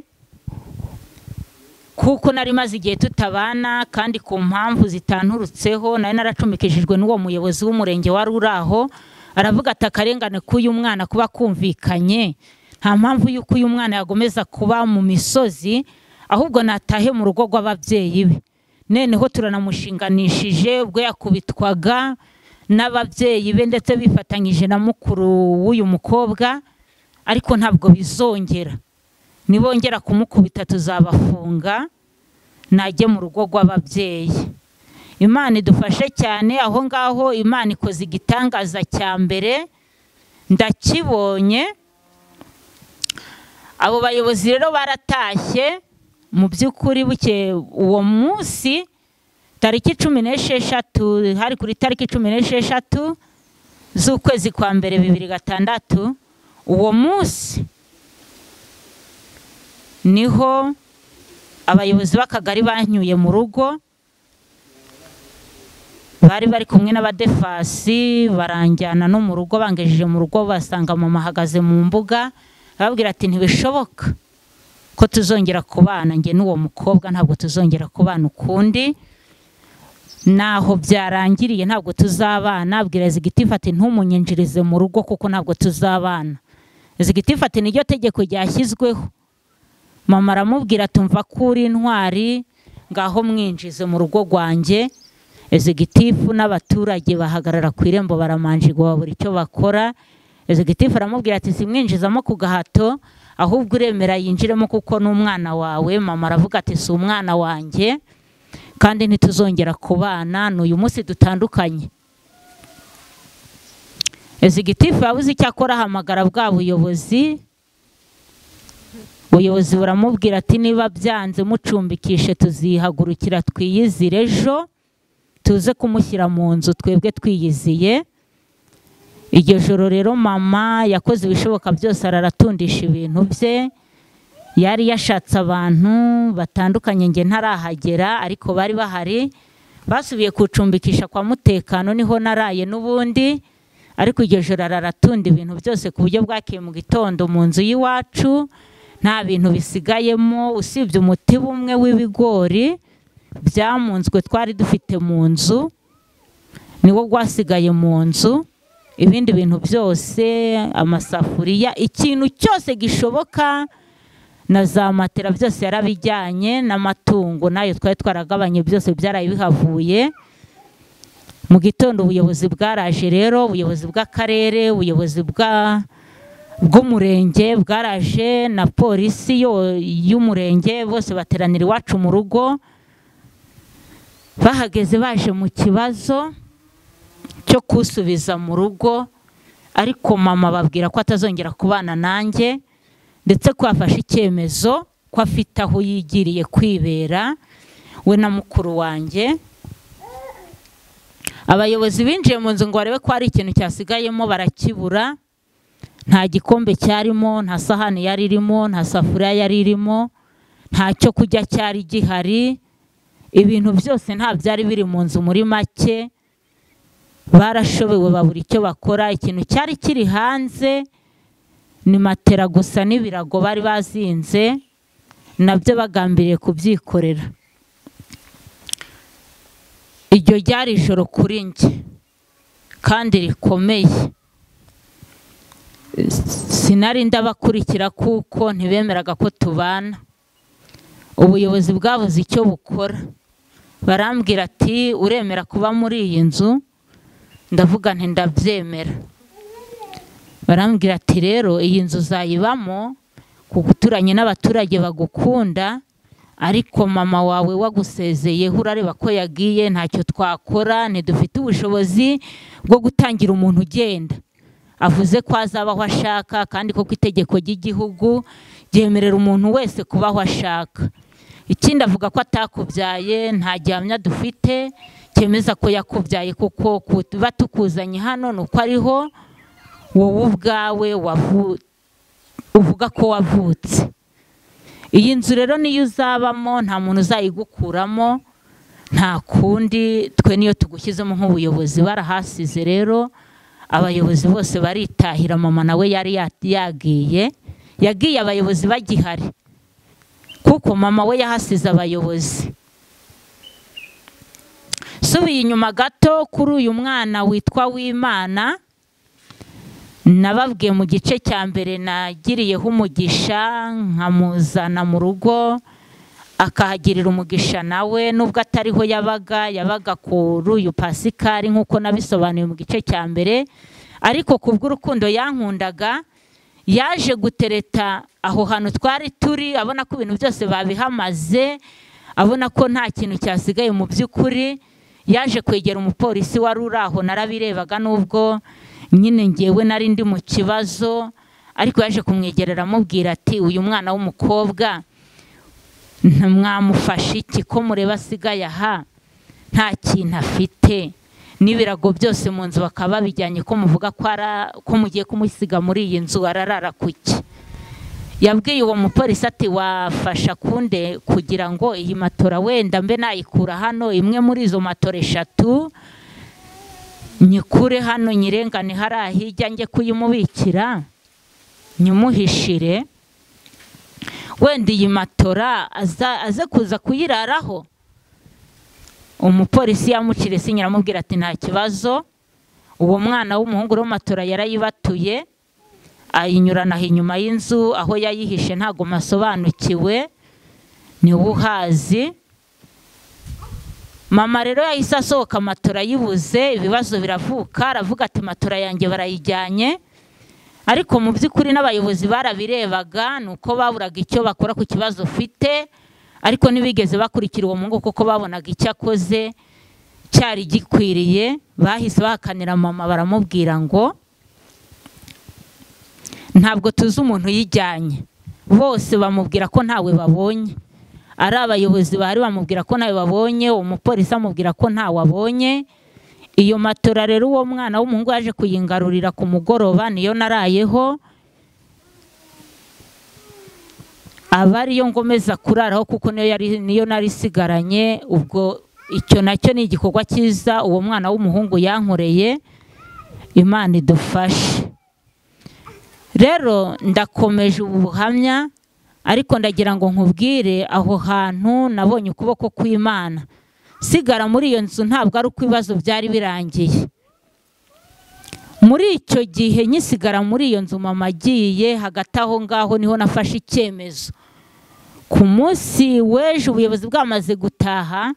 kuko nari maze igihe tutabana kandi ku mpamvu zitanturutseho. Nari naracumikishijwe n'uwo muyobozi w'umurenge wari uraho, aravuga ati akarengane k'uyu mwana kuba kumvikanye, nta mpamvu y'uko uyu mwana yagomeza kuba mu misozi, ahubwo natahe mu rugo rw'ababyeyi be. Neneho turanamushinganishije, ubwo yakubitwaga n'ababyeyi be ndetse bifatanyije na mukuru w'uyu mukobwa, ariko ntabwo bizongera. Nibongera kumukubita tuzabafunga, najye mu rugo rw'ababyeyi. Imana idufashe cyane. Aho ngaho Imana ikoze igitangaza cya mbere ndakibonye. Abo bayobozi rero baratashye. Mu by'ukuri buke uwo munsi tariki 16, hari kuri tariki 16 z'ukwezi kwa mbere 2006, uwo munsi niho abayobozi b'akagari banyuye mu rugo, bari kumwe n'abadefasi, baranjyana no mu rugo. Bangejeje mu rugo basanga mama ahagaze mu mbuga, babwira ati ntibishoboka ko tuzongera kubana, nge n'uwo mukobwa ntabwo tuzongera kubana ukundi, naho byarangiriye ntabwo tuzabana. Abwira executive ati ntumunyinjirize mu rugo kuko ntabwo tuzabana. Executive ati niryo tegeko ryashyizweho. Mama aramubwira tumva kuri intwari, ngaho mwinjize mu rugo rwanjye. Executive n'abaturage bahagarara ku irembo baramanjigwa buri cyo bakora. Executive aramubwira ati simwinjizamo ku gahato, ahubwo uremera yinjiremo kuko n'umwana wawe. Mama aravuga ati si umwana wanjye kandi ntituzongera kubana, n'uyu munsi dutandukanye. Executive yabuze icyo akora, ahamagara bwa buyobozi. Ubuyobozi buramubwira ati niba byanze mucumbikishe, tuzihagurukira twiyizire ejo tuze kumushyira mu nzu twebwe twiyiziye. Iryo joro rero mama yakoze ibishoboka byose, araratundisha ibintu bye. Yari yashatse abantu batandukanye, nge ntarahagera, ariko bari bahari. Basubiye kucumbikisha kwa mutekano, niho naraye n'ubundi. Ariko iryo joro araratunda ibintu byose ku buryo bwakiye mu gitondo mu nzu y'iwacu nta bintu bisigayemo, usibye umutiba umwe w'ibigori byamunzwe twari dufite mu nzu, niwo gwasigaye mu nzu. ibindi bintu byose, amasafuriya, ikintu cyose gishoboka, na za matera byose yarabijyanye, n'amatungo nayo twari twaragabanye byose byaraye bihavuye. Mu gitondo ubuyobozi bwaraje rero, ubuyobozi bw'akarere, ubuyobozi bw'umurenge bwaraje na polisi y'umurenge, bose bateranira iwacu mu rugo. Bahageze baje mu kibazo cyo kusubiza mu rugo, ariko mama babwira ko atazongera kubana nanjye, ndetse ko afashe icyemezo ko afite aho yigiriye kwibera we na mukuru wanjye. Abayobozi binjiye mu nzu ngo barebe ko hari ikintu cyasigayemo, barakibura. Nta gikombe cyarimo, nta sahani yari irimo, nta safuriya yari irimo, nta cyo kurya cyari gihari, ibintu byose nta byari biri mu nzu. Muri make barashobewe babura icyo bakora. Ikintu cyari kiri hanze ni matera gusa n'ibirago bari bazinze, nabyo bagambiriye kubyikorera. Iryo ryari ijoro kuri njye kandi rikomeye. Sinari ndabakurikira kuko ntibemeraga ko tubana. Ubuyobozi bwabuze icyo bukora, barambwira ati uremera kuba muri iyi nzu? Ndavuga nti ndabyemera. Barambwira ati rero iyi nzu uzayibamo kuko uturanye n'abaturage bagukunda, ariko mama wawe wagusezeye urareba ko yagiye, ntacyo twakora, ntidufite ubushobozi bwo gutangira umuntu ugenda. Avuze ko azaba aho ashaka, kandi ko itegeko ry'igihugu ryemerera umuntu wese kuba aho ashaka. Ikindi avuga ko atakubyaye, nta gihamya dufite cyemeza ko yakubyaye, kuko kuba tukuzanye hano nuko ariho wowe ubwawe uvuga ko wavutse. Iyi nzu rero niyo uzabamo, nta muntu uzayigukuramo, nta kundi. Twe niyo tugushyizemo nk'ubuyobozi. Barahasize rero, abayobozi bose baritahira. Mama nawe yari yagiye abayobozi bagihari, kuko mama we yahasize abayobozi. Subiye inyuma gato kuri uyu mwana witwa Wimana, nababwiye mu gice cya mbere nagiriyeho umugisha nkamuzana mu rugo, akahagirira umugisha nawe, nubwo atariho yabaga kuri uyu Pasikari nk'uko nabisobanuye mu gice cya mbere. Ariko kubw'urukundo yankundaga, yaje gutereta aho hantu twari turi, abona ko ibintu byose babihamaze, abona ko nta kintu cyasigaye mu by'ukuri. Yaje kwegera umupolisi wari uri aho, narabirebaga nubwo nyine ngewe nari ndi mu kibazo, ariko yaje kumwegerera amubwira ati uyu mwana w'umukobwa mwamufashe iki ko mureba asigaye aha nta kintu afite, n'ibirago byose mu nzu bakaba babijyanye, ko muvuga ko mugiye kumusiga muri iyi nzu, ararara kuki? Yabwiye uwo mupolisi ati wafasha kunde kugira ngo iyi matora wenda mbe nayikura hano, imwe muri izo matora 3 nyikure hano, nyirengane hariya hirya njye kuyimubikira, nyumuhishire, wenda iyi matora aze kuza kuyiraraho. Umupolisi yamucire sinyira, amubwira ati nta kibazo. Uwo mwana w'umuhungu ro matora yarayibatuye, ayinyurana inyuma y'inzu aho yayihishe, ntago masobanukiwe, ni uhazi. Mama rero yahise asohoka, matora yibuze, ibibazo biravuka, aravuga ati matora yanjye barayijyanye. Ariko mu by'ukuri n'abayobozi barabirebaga, nuko baburaga icyo bakora ku kibazo ufite, ariko ntibigeze bakurikira uwo muhungu kuko babonaga icyo akoze cyari gikwiriye. Bahise bahakanira mama, baramubwira ngo ntabwo tuzi umuntu yijyanye. Bose bamubwira ko ntawe babonye, ari abayobozi bari bamubwira ko ntawe babonye, umupolisi amubwira ko ntawe abonye. Iyo matora rero uwo mwana w'umuhungu yaje kuyingarurira ku mugoroba, niyo narayeho, aba ariyo ngomeza kuraraho kuko niyo nari sigaranye. Ubwo icyo nacyo ni igikorwa cyiza uwo mwana w'umuhungu yankoreye, Imana idufashe. Rero ndakomeje ubu buhamya, ariko ndagira ngo nkubwire aho hantu nabonye ukuboko kw'Imana. Sigara muri iyo nzu ntabwo ari uko ibibazo byari birangiye. muri icyo gihe nyisigara muri iyo nzu mama agiye, hagati aho ngaho niho nafashe icyemezo. Ku munsi w'ejo ubuyobozi bwamaze gutaha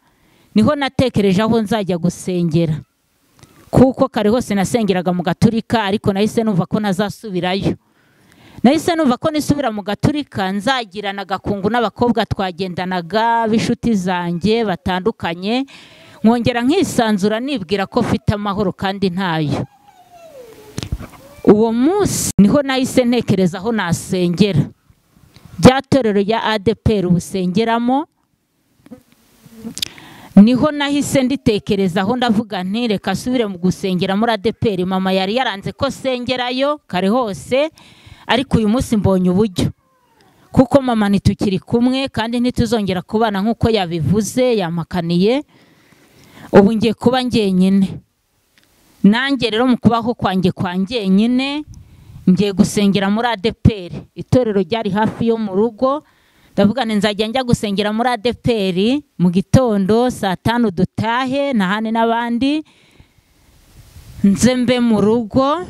niho natekereje aho nzajya gusengera, kuko kare hose nasengeraga mu gaturika, ariko nahise numva ko ntazasubirayo. Nahise numva ko nisubira mu gaturika nzagirana agakungu n'abakobwa twagendanaga b'inshuti zanjye batandukanye, nkongera nkisanzura nibwira ko mfite amahoro kandi ntayo. Uwo munsi niho nahise ntekereza aho nasengera. Rya torero ya ADPR ubusengeramo, niho nahise nditekereza aho ndavuga nti reka asubire mu gusengera muri ADPR. Mama yari yaranze ko sengerayo kare hose, ariko uyu munsi mbonye uburyo, kuko mama ntitukiri kumwe kandi ntituzongera kubana nk'uko yabivuze yamakaniye. Ubu ngiye kuba njyenyine. Nanjye rero mu kubaho kwanjye kwa njyenyine ngiye gusengera muri ADPR. Itorero ryari hafi yo mu rugo, ndavuga nti nzajya njya gusengera muri ADPR mu gitondo saa 5 dutahe nahane n'abandi, nze mbe mu rugo,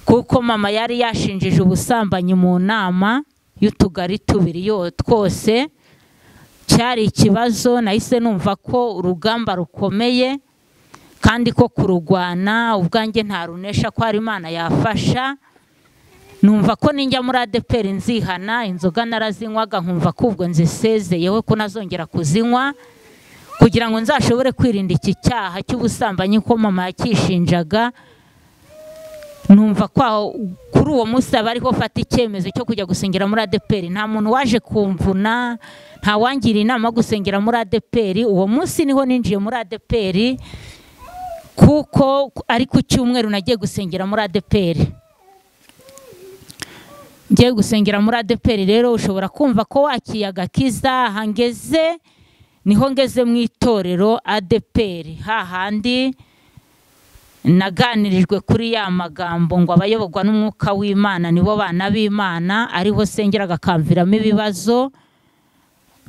kuko mama yari yashinjije ubusambanyi mu nama y'utugari tubiri twose. Cyari ikibazo, nahise numva ko urugamba rukomeye kandi ko kurugwana ubwanjye nta runesha, ko ari Imana yafasha. Numva ko ninjya muri ADPR nzihana. Inzoga narazinywaga nkumva ko ubwo nzisezeyeho ko nazongera kuzinywa, kugira ngo nzashobore kwirinda iki cyaha cy'ubusambanyi ko mama yakishinjaga. Numva ko kuri uwo munsi abariho fata icyemezo cyo kujya gusengera muri ADPR. Nta muntu waje kumvuna, nta wangira inama gusengera muri ADPR. Uwo munsi niho ninjiye muri ADPR, kuko ari ku cyumweru nagiye gusengera muri ADPR. Ngiye gusengera muri ADPR rero ushobora kumva ko wakiyaga kiza. Hangeze niho ngeze mu itorero ADPR, hahandi naganirijwe kuri ya magambo ngo abayoborwa n'umwuka w'Imana nibo bana b'Imana. Ariho sengera gakamviramo ibibazo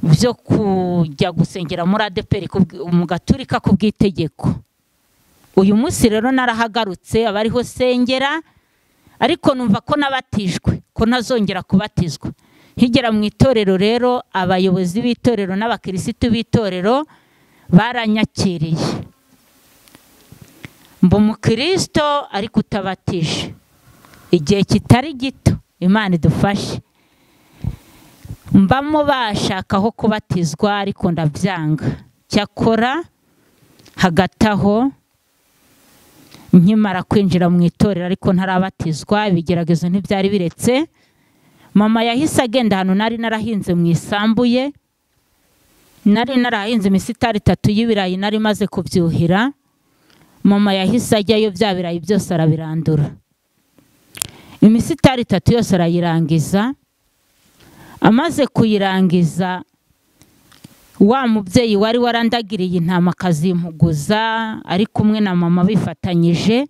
byo kujya gusengera muri ADPR mu gaturika ku bw'itegeko. Uyu munsi rero narahagarutse abariho sengera, ariko numva ko nabatijwe, ko nazongera kubatizwa. Higera mu itorero rero abayobozi b'itorero n'abakirisitu b'itorero baranyakiriye. Mba umukristo ariko utabatije. Igihe kitari gito, Imana idufashe, mbamo bashakaho kubatizwa ariko ndabyanga. Cyakora hagati aho nkimara kwinjira mu itorero ariko ntarabatizwa, ibigeragezo ntibyari biretse. Mama yahise agenda hano nari narahinze mu isambu ye. Nari narahinze imisitari 3 y'ibirayi nari maze kubyuhira. Mama yahise ajyayo bya birayi byose arabirandura. Imisitari 3 yose arayirangiza. Amaze kuyirangiza, wa mubyeyi wari warandagiriye intama akazimpuguza ari kumwe na mama bifatanyije,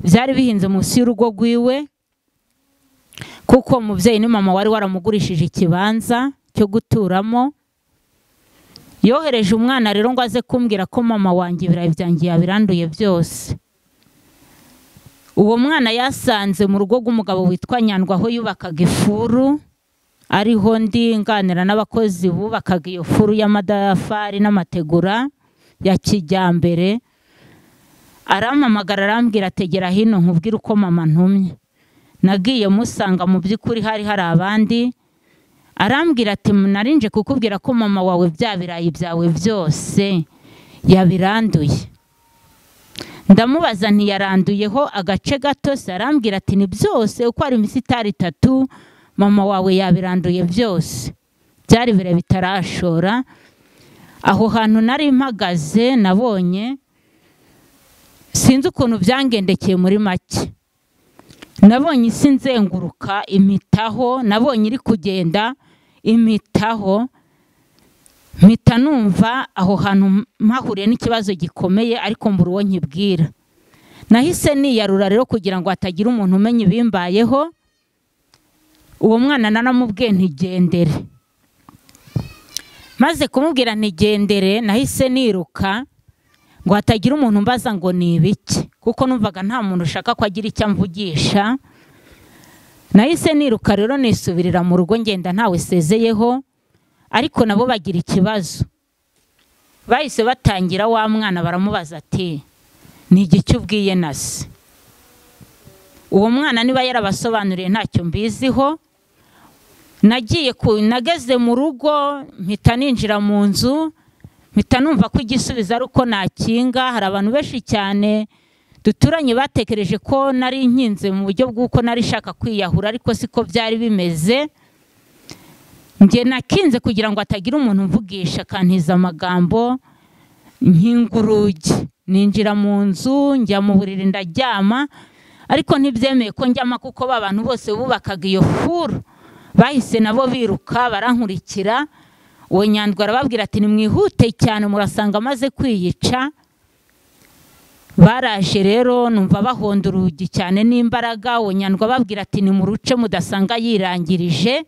byari bihinze munsi y'urugo rwiwe, kuko umubyeyi ni mama wari waramugurishije ikibanza cyo guturamo. Yohereje umwana rero ngo aze kumbwira ko mama wanjye ibirayi byanjye yabiranduye byose. Uwo mwana yasanze mu rugo rw'umugabo witwa Nyandwa aho yubakaga ifuru, ariho ndi nganira n'abakozi bubakaga iyo furu y'amadafari n'amategura ya kijyambere. Arampamagara arambwira ategera hino nkubwira uko mama ntumye. Nagiye musanga mu by'ukuri hari abandi. Arambwira ati narinje kukubwira ko mama wawe bya birayi byawe byose yabiranduye. Ndamubaza nti yaranduyeho agace gato se? Arambwira ati ni byose uko ari imisitari 3 mama wawe yabiranduye byose. Byari bire bitarashora. Aho hantu nari mpagaze nabonye, sinzi ukuntu byangendekeye muri make. Nabonye isi nzenguruka imitaho, nabonye iri kugenda imitaho. Mpita numva aho hantu mpahuriye n'ikibazo gikomeye, ariko mbura uwo nkibwira. Nahise niyarura rero kugira ngo hatagira umuntu umenya ibimbayeho. Uwo mwana naramubwiye ntigendere. Maze kumubwira ntigendere, nahise niruka ngo hatagira umuntu mbaza ngo ni ibiki, kuko numvaga nta muntu ushaka ko agira icyo amvugisha. Nahise niruka rero nisubirira mu rugo ngenda ntawe sezeyeho, ariko nabo bagira ikibazo. Bahise batangira wa mwana baramubaza ati ni igiki ubwiye na se? Uwo mwana niba yarabasobanuriye ntacyo mbiziho. Nageze mu rugo mpita ninjira mu nzu, mpita numva ko igisubizo ari uko nakinga. Hari abantu benshi cyane duturanye batekereje ko nari nkinze mu buryo bw'uko nari shaka kwiyahura, ariko siko byari bimeze. Nge nakinze kugira ngo atagira umuntu mvugisha kantiza amagambo. Nkinga urugi ninjira mu nzu, njya mu buriri ndaryama, ariko ntibyemeye ko njyama kuko babantu bose bubakaga iyo furu bahise nabo biruka barankurikira. Uwo Nyandwi arababwira ati nimwihute cyane murasanga amaze kwiyica. Baraje rero numva bahonda urugi cyane n'imbaraga. Uwo Nyandwi ababwira ati nimuruce mudasanga yirangirije.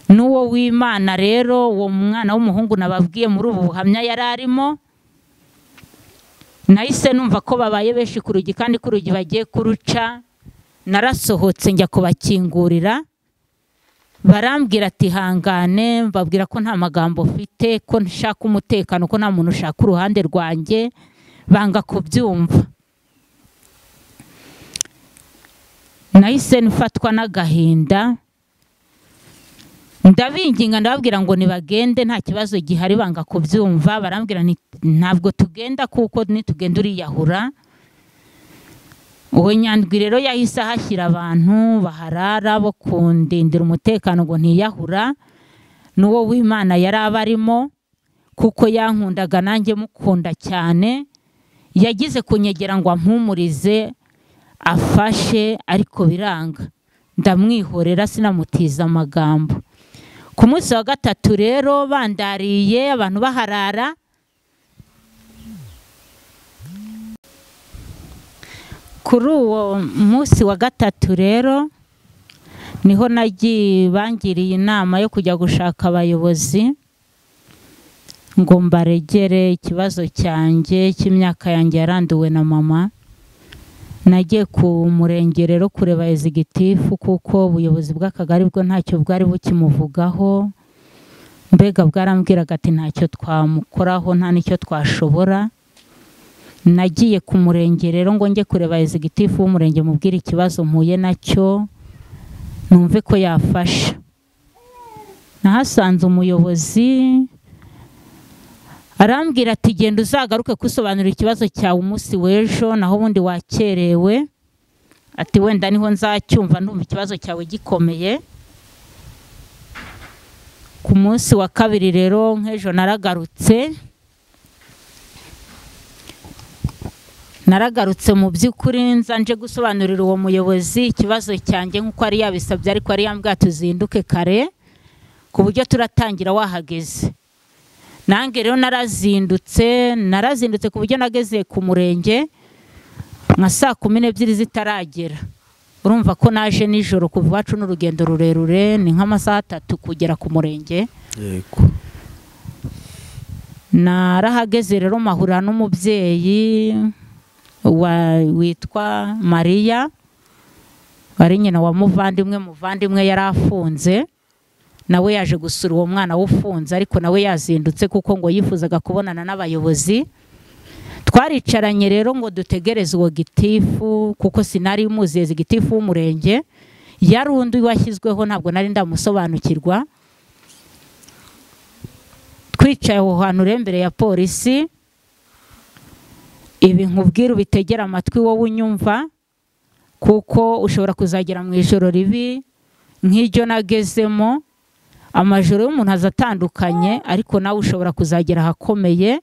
N'uwo w'Imana rero, uwo mwana w'umuhungu nababwiye muri ubu buhamya yari arimo, nahise numva ko babaye benshi ku rugi kandi ku rugi bagiye kuruca. Narasohotse njya kubakingurira, barambwira ati hangane. Mbabwira ko nta magambo mfite, ko nshaka umutekano, ko nta muntu ushaka uruhande rwanjye. Banga kubyumva. Nahise nfatwa n'agahinda, ndabinginga ndababwira ngo nibagende nta kibazo gihari. Banga kubyumva, barambwira ntabwo tugenda kuko nitugenda uriyahura. Uwo Nyandwi rero yahise ahashyira abantu baharara bo kundindira umutekano ngo ntiyahura. N'uwo w'Imana yari abarimo kuko yankundaga nanjye mukunda cyane. Yagize kunyegera ngo ampumurize afashe, ariko biranga. Ndamwihorera sinamutiza amagambo. Ku munsi wa gatatu rero bandariye abantu baharara. Kuri uwo munsi wa gatatu rero niho bangiriye inama yo kujya gushaka abayobozi ngo mbaregere ikibazo cyanjye cy'imyaka yanjye yaranduwe na mama. Nagiye ku murenge rero kureba executive kuko ubuyobozi bw'akagari bwo ntacyo bwari bukimuvugaho. Mbega bwarambwiraga ati ntacyo twamukoraho, nta nicyo twashobora. Nagiye ku murenge rero ngo njye kureba executive w'umurenge mubwira ikibazo mpuye nacyo, numve ko yafasha. Nahasanze umuyobozi arambwira ati genda uzagaruke kusobanura ikibazo cyawe umunsi w'ejo, naho ubundi wakerewe. Ati wenda niho nzacyumva ndumva ikibazo cyawe gikomeye. Ku munsi wa kabiri rero nk'ejo naragarutse mu by'ukuri nzanje gusobanurira uwo muyobozi ikibazo cyanjye nk'uko ari yabisabye, ariko ari yambwira tuzinduke kare ku buryo turatangira wahageze. Nange rero narazindutse ku buryo nageze ku murenge nka saa 12 zitaragera. Urumva ko naje nijoro kuva iwacu n'urugendo rurerure, ni nk'amasaha 3 kugera ku murenge. Yego. Narahageze rero mahura n'umubyeyi witwa Maria, wari nyina wa muvandimwe yari afunze. Nawe yaje gusura uwo mwana w'ufunze, ariko nawe yazindutse kuko ngo yifuzaga kubonana n'abayobozi. Twaricaranye rero ngo dutegereze uwo gitifu kuko sinari muzi gitifu w'umurenge. Yari undi washyizweho, ntabwo nari ndamusobanukirwa. Twicaye aho hantu imbere ya polisi. Ibi nkubwira ubitegera amatwi wowe unyumva, kuko ushobora kuzagera mu ijoro ribi nk'iryo nagezemo. Amajoro y'umuntu azatandukanye, ariko nawe ushobora kuzagera ahakomeye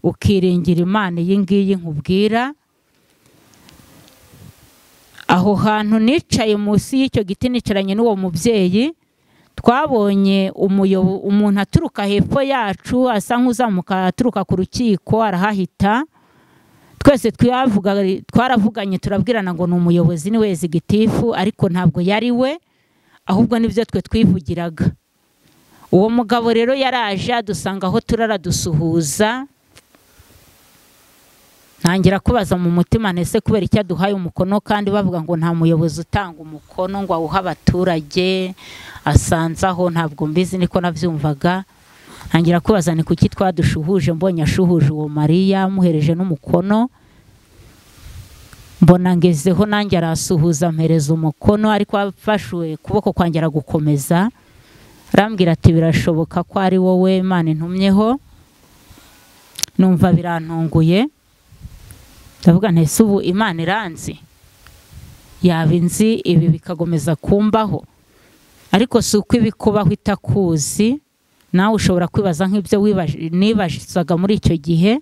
ukiringira Imana iyi ngiyi nkubwira. Aho hantu nicaye munsi y'icyo giti nicaranye n'uwo mubyeyi, twabonye umuntu aturuka hepfo yacu asa nk'uzamuka aturuka ku rukiko arahahita. Twese twaravuganye turabwirana ngo ni umuyobozi ni wezi gitifu, ariko ntabwo yari we, ahubwo nibyo twe twivugiraga. Uwo mugabo rero yaraje adusanga aho turara dusuhuza. ntangira kubaza mu mutima ntese kubera icyo aduhaye umukono kandi bavuga ngo nta muyobozi utanga umukono ngo awuhe abaturage asanze aho, ntabwo mbizi, niko nabyumvaga. ntangira kubaza ni kuki twadushuhuje, mbonye ashuhuje uwo Mariya muhereje n'umukono, mbona ngezeho nanjye arasuhuza mpereza umukono, ariko afashwe kuboko kwanjye gukomeza, arambwira ati birashoboka ko ari wowe Imana intumyeho. Numva birantunguye, ndavuga ntese ubu Imana iranzi, yaba inzi ibi bikagomeza kumbaho, ariko si uko ibikubaho itakuzi. Nawe ushobora kwibaza nk'ibyo nibazaga muri icyo gihe,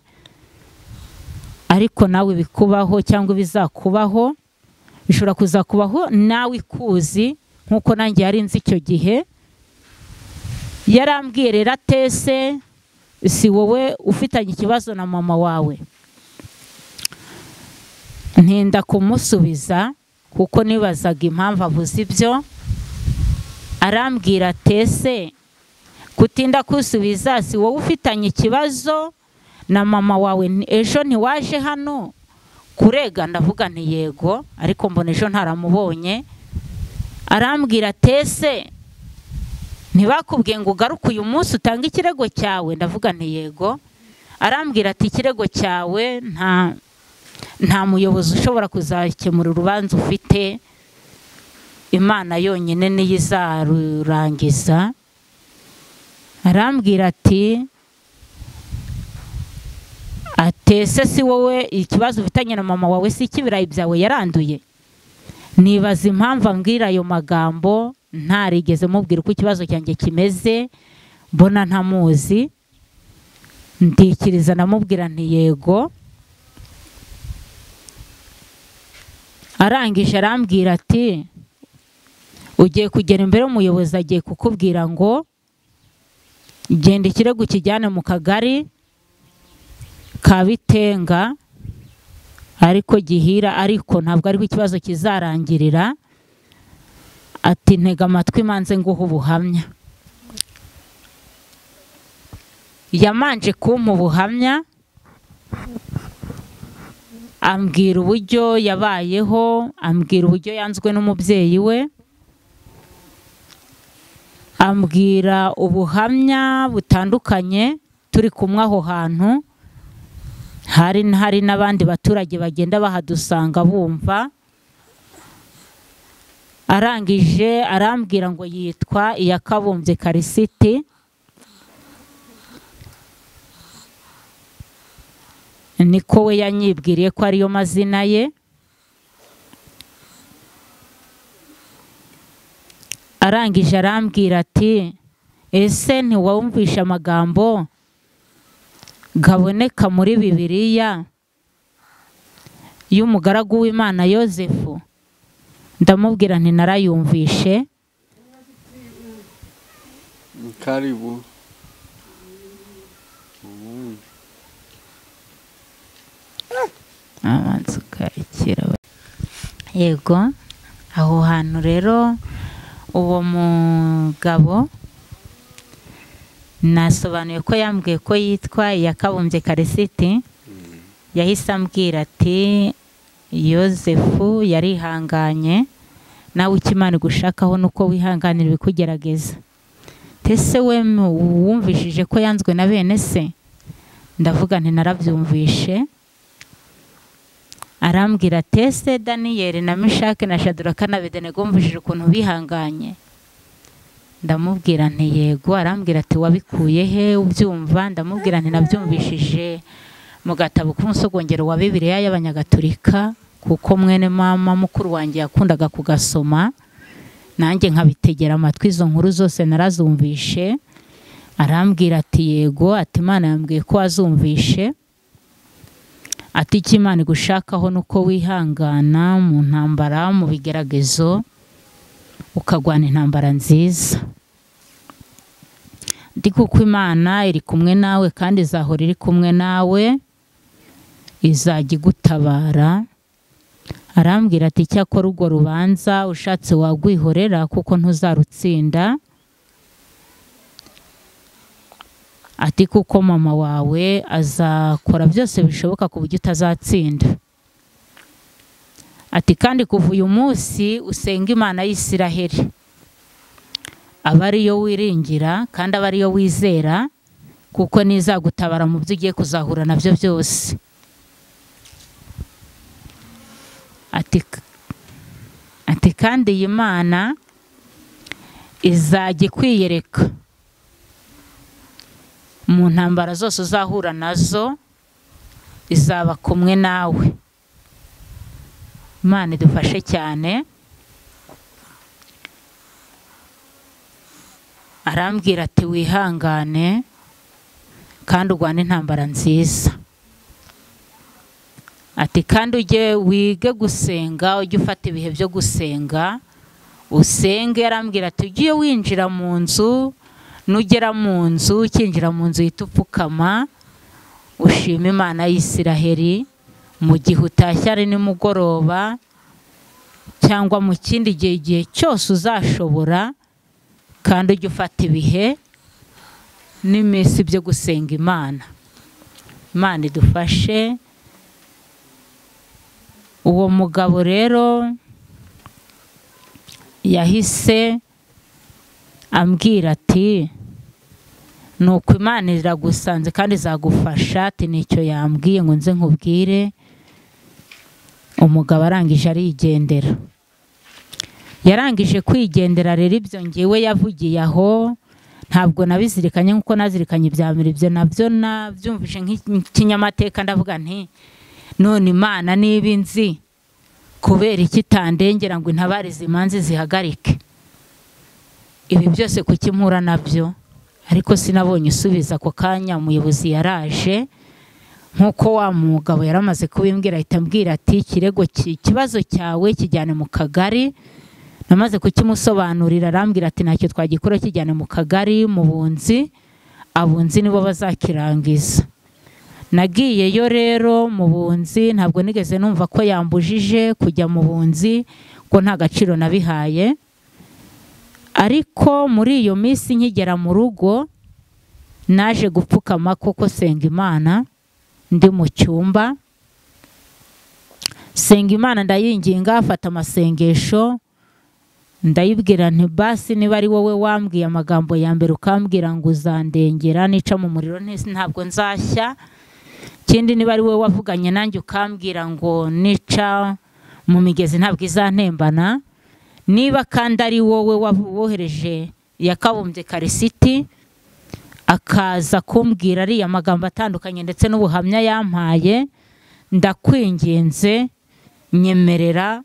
ariko nawe bikubaho cyangwa bizakubaho, bishobora kuzakubaho nawe ikuzi nk'uko nanjye yari nzi icyo gihe. Yarambwiye rero atese si wowe ufitanye ikibazo na mama wawe? Ntinda kumusubiza kuko nibazaga impamvu avuze ibyo. Arambwira atese kutinda kusubiza, si wowe ufitanye ikibazo na mama wawe? Ejo ntiwaje hano kurega? Ndavuga nti yego, ariko mbona ejo ntaramubonye. Arambwira atese ntibakubwiye ngo ugaruke uyu munsi utange ikirego cyawe? Ndavuga nti yego. Arambwira ati ikirego cyawe nta muyobozi ushobora kuzakemura urubanza ufite, Imana yonyine niyo izarurangiza. Arambwira ati atese si wowe ikibazo ufitanye na mama wawe, si ikibirayi byawe yaranduye? Nibaza impamvu ambwira ayo magambo, ntarigeze mubwira uko ikibazo cyanjye kimeze, mbona ntamuzi. Ndikiriza namubwira nti yego. Arangije arambwira ati ugiye kugera imbere y'umuyobozi, agiye kukubwira ngo genda ikirego kijyane mu kagari ka Bitenga, ariko Gihira, ariko ntabwo ariko ikibazo kizarangirira. Ati ntega amatwi manze nguhe ubuhamya. Yamanje kumpa ubuhamya, ambwira uburyo yabayeho, ambwira uburyo yanzwe n'umubyeyi we, ambwira ubuhamya butandukanye turi kumwe aho hantu. Hari n'abandi baturage bagenda bahadusanga bumva. Arangije arambwira ngo yitwa Iyakabumbye Karisiti. Niko we yanyibwiriye ko ariyo mazina ye. Arangije arambwira ati ese ntiwumvisha amagambo gaboneka muri Bibiliya y'umugaragu w'Imana Yozefu? Ndamubwira nti narayumvishe. Karibu. Yego, aho hantu rero uwo mugabo nasobanuye ko yambwiye ko yitwa Iyakabumbye Karisiti. Yahise ambwira ati Yozefu yarihanganye, nawe ikimana gushakaho nuko wihanganira ibikugerageza. Tese we wumvishije ko yanzwe na bene se? Ndavuga nti narabyumvishe. Arambwira tese Daniyeli na Meshaki na Shadraka na Abedenego wumvishije ukuntu bihanganye? Ndamubwira nti yego. Arambwira ati wabikuye he ubyumva? Ndamubwira nti nabyumvishije mu gatabo k'umusogongero wa Bibiliya y'Abanyagatolika, kuko mwene mama mukuru wanjye yakundaga kugasoma, nanjye nkabitegera amatwi. Izo nkuru zose narazumvishe. Arambwira ati yego, ati Imana yambwiye ko wazumvishe, ati icyo Imana igushakaho nuko wihangana mu ntambara, mu bigeragezo, ukagwana intambara nziza. Ndi kuko Imana iri kumwe nawe kandi izahora iri kumwe nawe, izajya igutabara. Arambwira ati cyakora urwo rubanza ushatse wagwihorera kuko ntuzarutsinda. ati kuko mama wawe azakora byose bishoboka ku buryo utazatsinda. Ati kandi kuva uyu munsi usenga Imana y'Isiraheli, aba ariyo wiringira kandi aba ariyo wizera, kuko nizagutabara mu byo ugiye kuzahura nabyo byose. Ati kandi iyi Mana izajya kwiyereka mu ntambara zose uzahura nazo, izaba kumwe nawe. Imana idufashe cyane. Arambwira ati wihangane kandi urwane intambara nziza. Ati kandi ujye wige gusenga, ujye ufata ibihe byo gusenga, usenge. Arambwira ati ujye winjira mu nzu, nugera mu nzu, ukinjira mu nzu uhita upfukama ushima Imana y'Isiraheli. Mu gihe utashye ari nimugoroba cyangwa mu kindi gihe cyose uzashobora, kandi ujye ufata ibihe n'iminsi byo gusenga Imana. Imana idufashe. Uwo mugabo rero yahise ambwira ati nuko Imana iragusanze kandi izagufasha. Ati nicyo yambwiye ngo nze nkubwire. Umugabo arangije arigendera. Yarangije kwigendera rero ibyo ngewe yavugiye aho ntabwo nabizirikanye nkuko nazirikanye ibya mbere. Ibyo nabyo nabyumvise nk'ikinyamateka, ndavuga nti none Imana niba inzi, kubera iki itandengera ngo intabarize imanzi zihagarike? Ibi byose kuki mpura nabyo? Ariko sinabonye usubiza. Ako kanya umuyobozi yaraje, nkuko wa mugabo yaramaze kubimbwira, ahita ambwira ati ikibazo cyawe kijyane mu kagari. Namaze kukimusobanurira, arambwira ati ntacyo twagikora, kijyane mu kagari mu bunzi, abunzi nibo bazakirangiza. Nagiyeyo rero mu bunzi, ntabwo nigeze numva ko yambujije kujya mu bunzi, ko nta gaciro nabihaye. Ariko muri iyo minsi nkigera mu rugo, naje gupfukama koko senga Imana ndi mu cyumba. Senga Imana ndayinginga, afata amasengesho, ndayibwira nti basi niba ari wowe wambwiye amagambo ya mbere ukambwira ngo uzandengera nica mu muriro ntabwo nzashya, ikindi niba ari wowe wavuganye nanjye ukambwira ngo nica mu migezi ntabwo izantembana, niba kandi ari wowe wohereje Yakabumbye Karisiti akaza kumbwira ariya magambo atandukanye ndetse n'ubuhamya yampaye, ndakwinginze nyemerera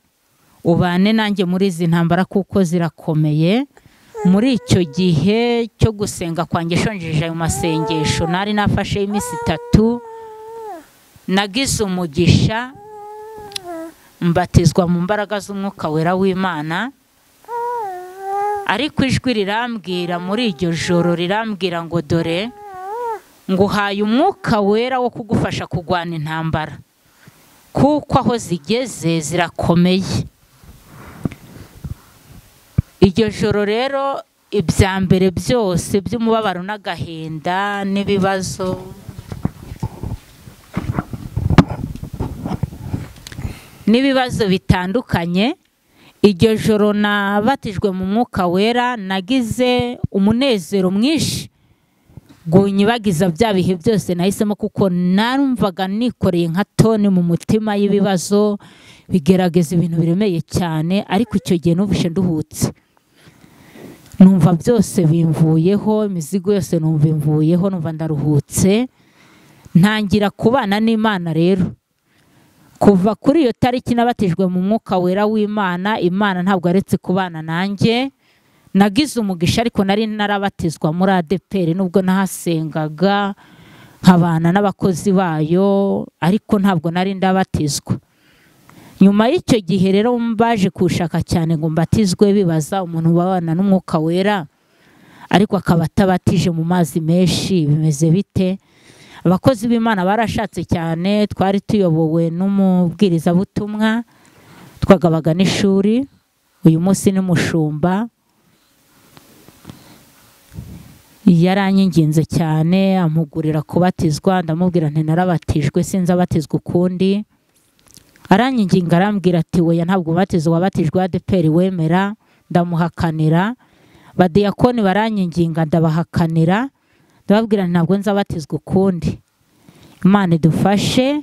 ubane nanjye muri izi ntambara kuko zirakomeye. Muri icyo gihe cyo gusenga kwanjye shonjeje ayo masengesho nari nafashe iminsi 3, nagize umugisha mbatizwa mu mbaraga z'Umwuka Wera w'Imana. Ariko ijwi rirambwira muri iryo joro, rirambwira ngo dore nguhaye Umwuka Wera wo kugufasha kugwana intambara, kuko aho zigeze zirakomeye. Iryo joro rero ibya mbere byose by'umubabaro n'agahinda n'ibibazo bitandukanye, iryo joro nabatijwe mu Mwuka Wera, nagize umunezero mwinshi gunyibagiza bya bihe byose nahisemo, kuko narumvaga nikoreye nka toni mu mutima y'ibibazo bigerageza ibintu biremeye cyane. Ariko icyo gihe numvishe nduhutse, numva byose bimvuyeho, imizigo yose numva imvuyeho, numva ndaruhutse, ntangira kubana n'Imana. Rero kuva kuri iyo tariki nabatijwe mu Mwuka Wera w'Imana, Imana ntabwo aretse kubana nanjye. Nagize umugisha, ariko nari narabatizwa muri ADPR nubwo nahasengaga nkabana n'abakozi bayo, ariko ntabwo nari ndabatizwa. Nyuma y'icyo gihe rero mbaje kushaka cyane ngo mbatizwe, bibaza umuntu babana n'Umwuka Wera ariko akaba atabatije mu mazi menshi bimeze bite? Abakozi b'Imana barashatse cyane, twari tuyobowe n'umubwiriza butumwa twagabaga n'ishuri, uyu munsi ni mushumba. yaranyinginze cyane amugurira kubatizwa, ndamubwira nti narabatijwe sinzi abatizwa ukundi. Aranyinginga arambwira ati oya ntabwo ubatizo wabatijwe ADPR wemera, ndamuhakanira. Badiyakoni baranyinginga ndabahakanira, ndababwira nti ntabwo nzabatizwa ukundi. Imana idufashe.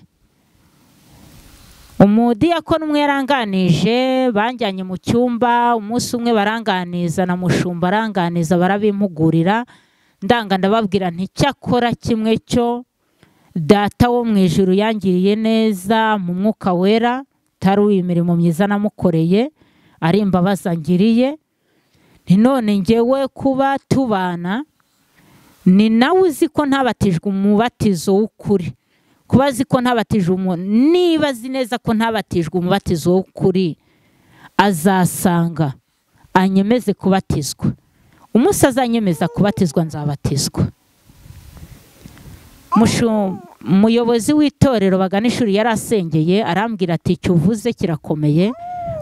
Umudiyakoni umwe yaranganije, banjyanye mu cyumba umunsi umwe baranganiza na mushumba aranganiza barabimpugurira, ndanga ndababwira nti cyakora kimwe cyo Data wo mu ijuru yangiriye neza mu mwuka wera, tari imirimo myiza namukoreye, ari imbabazi angiriye. Nti none njyewe kuba tubana ni nawe uzi ko ntabatijwe umubatizo w'ukuri, kuba azi ko ntabatijwe niba azi neza ko ntabatijwe umubatizo w'ukuri azasanga anyemeze kubatizwa. Umunsi azanyemeza kubatizwa nzabatizwa. Umuyobozi w'itorero bagana ishuri yarasengeye arambwira ati icyo uvuze kirakomeye,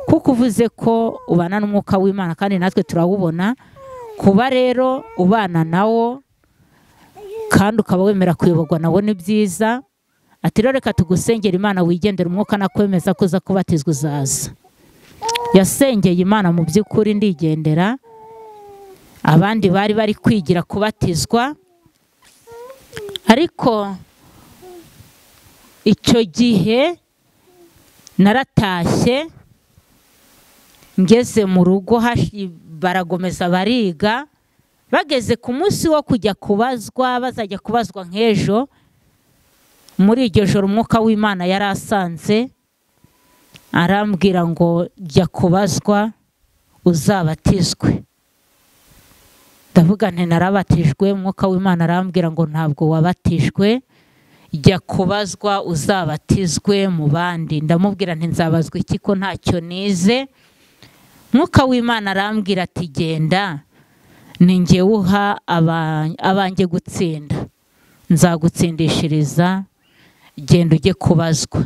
kuko uvuze ko ubana n'umwuka w'Imana kandi natwe turawubona. Kuba rero ubana nawo kandi ukaba wemera kuyoborwa nawo ni byiza. Ati rero reka tugusengera Imana wigendera umwuka nakwemeza kuza kubatizwa uzaza. Yasengeye Imana mu by'ukuri ndigendera. Abandi bari bari kwigira kubatizwa, ariko icyo gihe naratashye ngeze mu rugo baragomeza bariga. Bageze ku munsi wo kujya kubazwa, bazajya kubazwa nk'ejo, muri iryo joro umwuka w'Imana yarasanze arambwira ngo jya kubazwa uzabatizwe. Ndavuga nti narabatijwe. Umwuka w'Imana arambwira ngo ntabwo wabatijwe, jya kubazwa uzabatizwe mu bandi. Ndamubwira nti nzabazwa iki ko ntacyo nize? Umwuka w'Imana arambwira ati genda, ni njye uha abanjye gutsinda, nzagutsindishiriza, genda ujye kubazwa.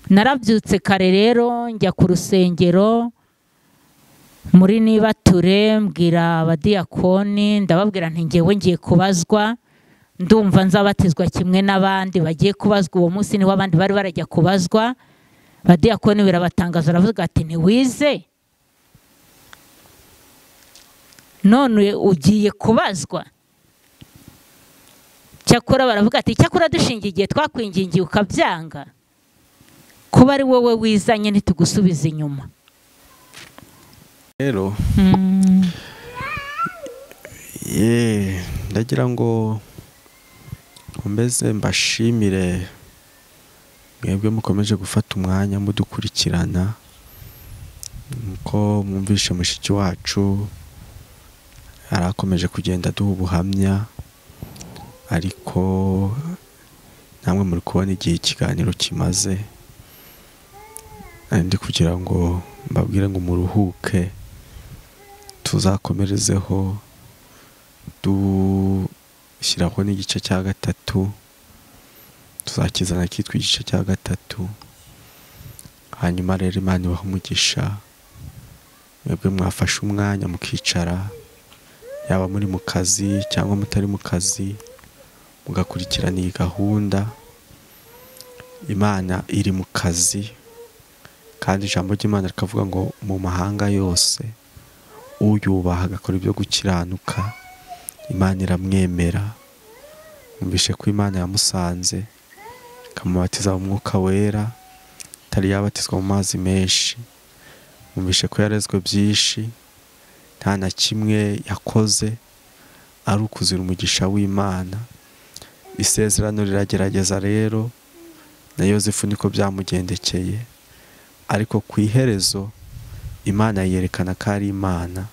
Narabyutse kare rero njya ku rusengero muri Nibature, mbwira abadiyakoni ndababwira nti njyewe ngiye kubazwa, ndumva nzabatizwa kimwe n'abandi bagiye kubazwa. Uwo munsi niho abandi bari barajya kubazwa. Abadiyakoni birabatangaza, baravuga ati ntiwize none ugiye kubazwa? Cyakora baravuga ati cyakora dushingiye igihe twakwingingiye ukabyanga, kuba ari wowe wizanye ntitugusubiza inyuma. Rero ndagira ngo mbese mbashimire mwebwe mukomeje gufata umwanya mudukurikirana. Nko mwumvishe mushiki wacu arakomeje kugenda duha ubuhamya, ariko namwe muri kubona igihe ikiganiro kimaze, ndi kugira ngo mbabwire ngo muruhuke, tuzakomerezeho dushyiraho n'igice cya gatatu, tuzakizana kitwa igice cya gatatu. Hanyuma rero Imana ibaha umugisha, mwebwe mwafashe umwanya mukicara, yaba muri mu kazi cyangwa mutari mu kazi, mugakurikirana iyi gahunda. Imana iri mu kazi, kandi ijambo ry'Imana rikavuga ngo mu mahanga yose uyubaha agakora ibyo gukiranuka Imana iramwemera. Mwumvishe ko Imana yamusanze ikamubatiza mu mwuka wera, atari yabatizwa mu mazi menshi. Mwumvishe ko yarezwe byinshi, nta na kimwe yakoze ari ukuzira umugisha w'Imana. Isezerano riragerageza rero, na Yozefu niko byamugendekeye, ariko ku iherezo Imana yerekana ko ari Imana.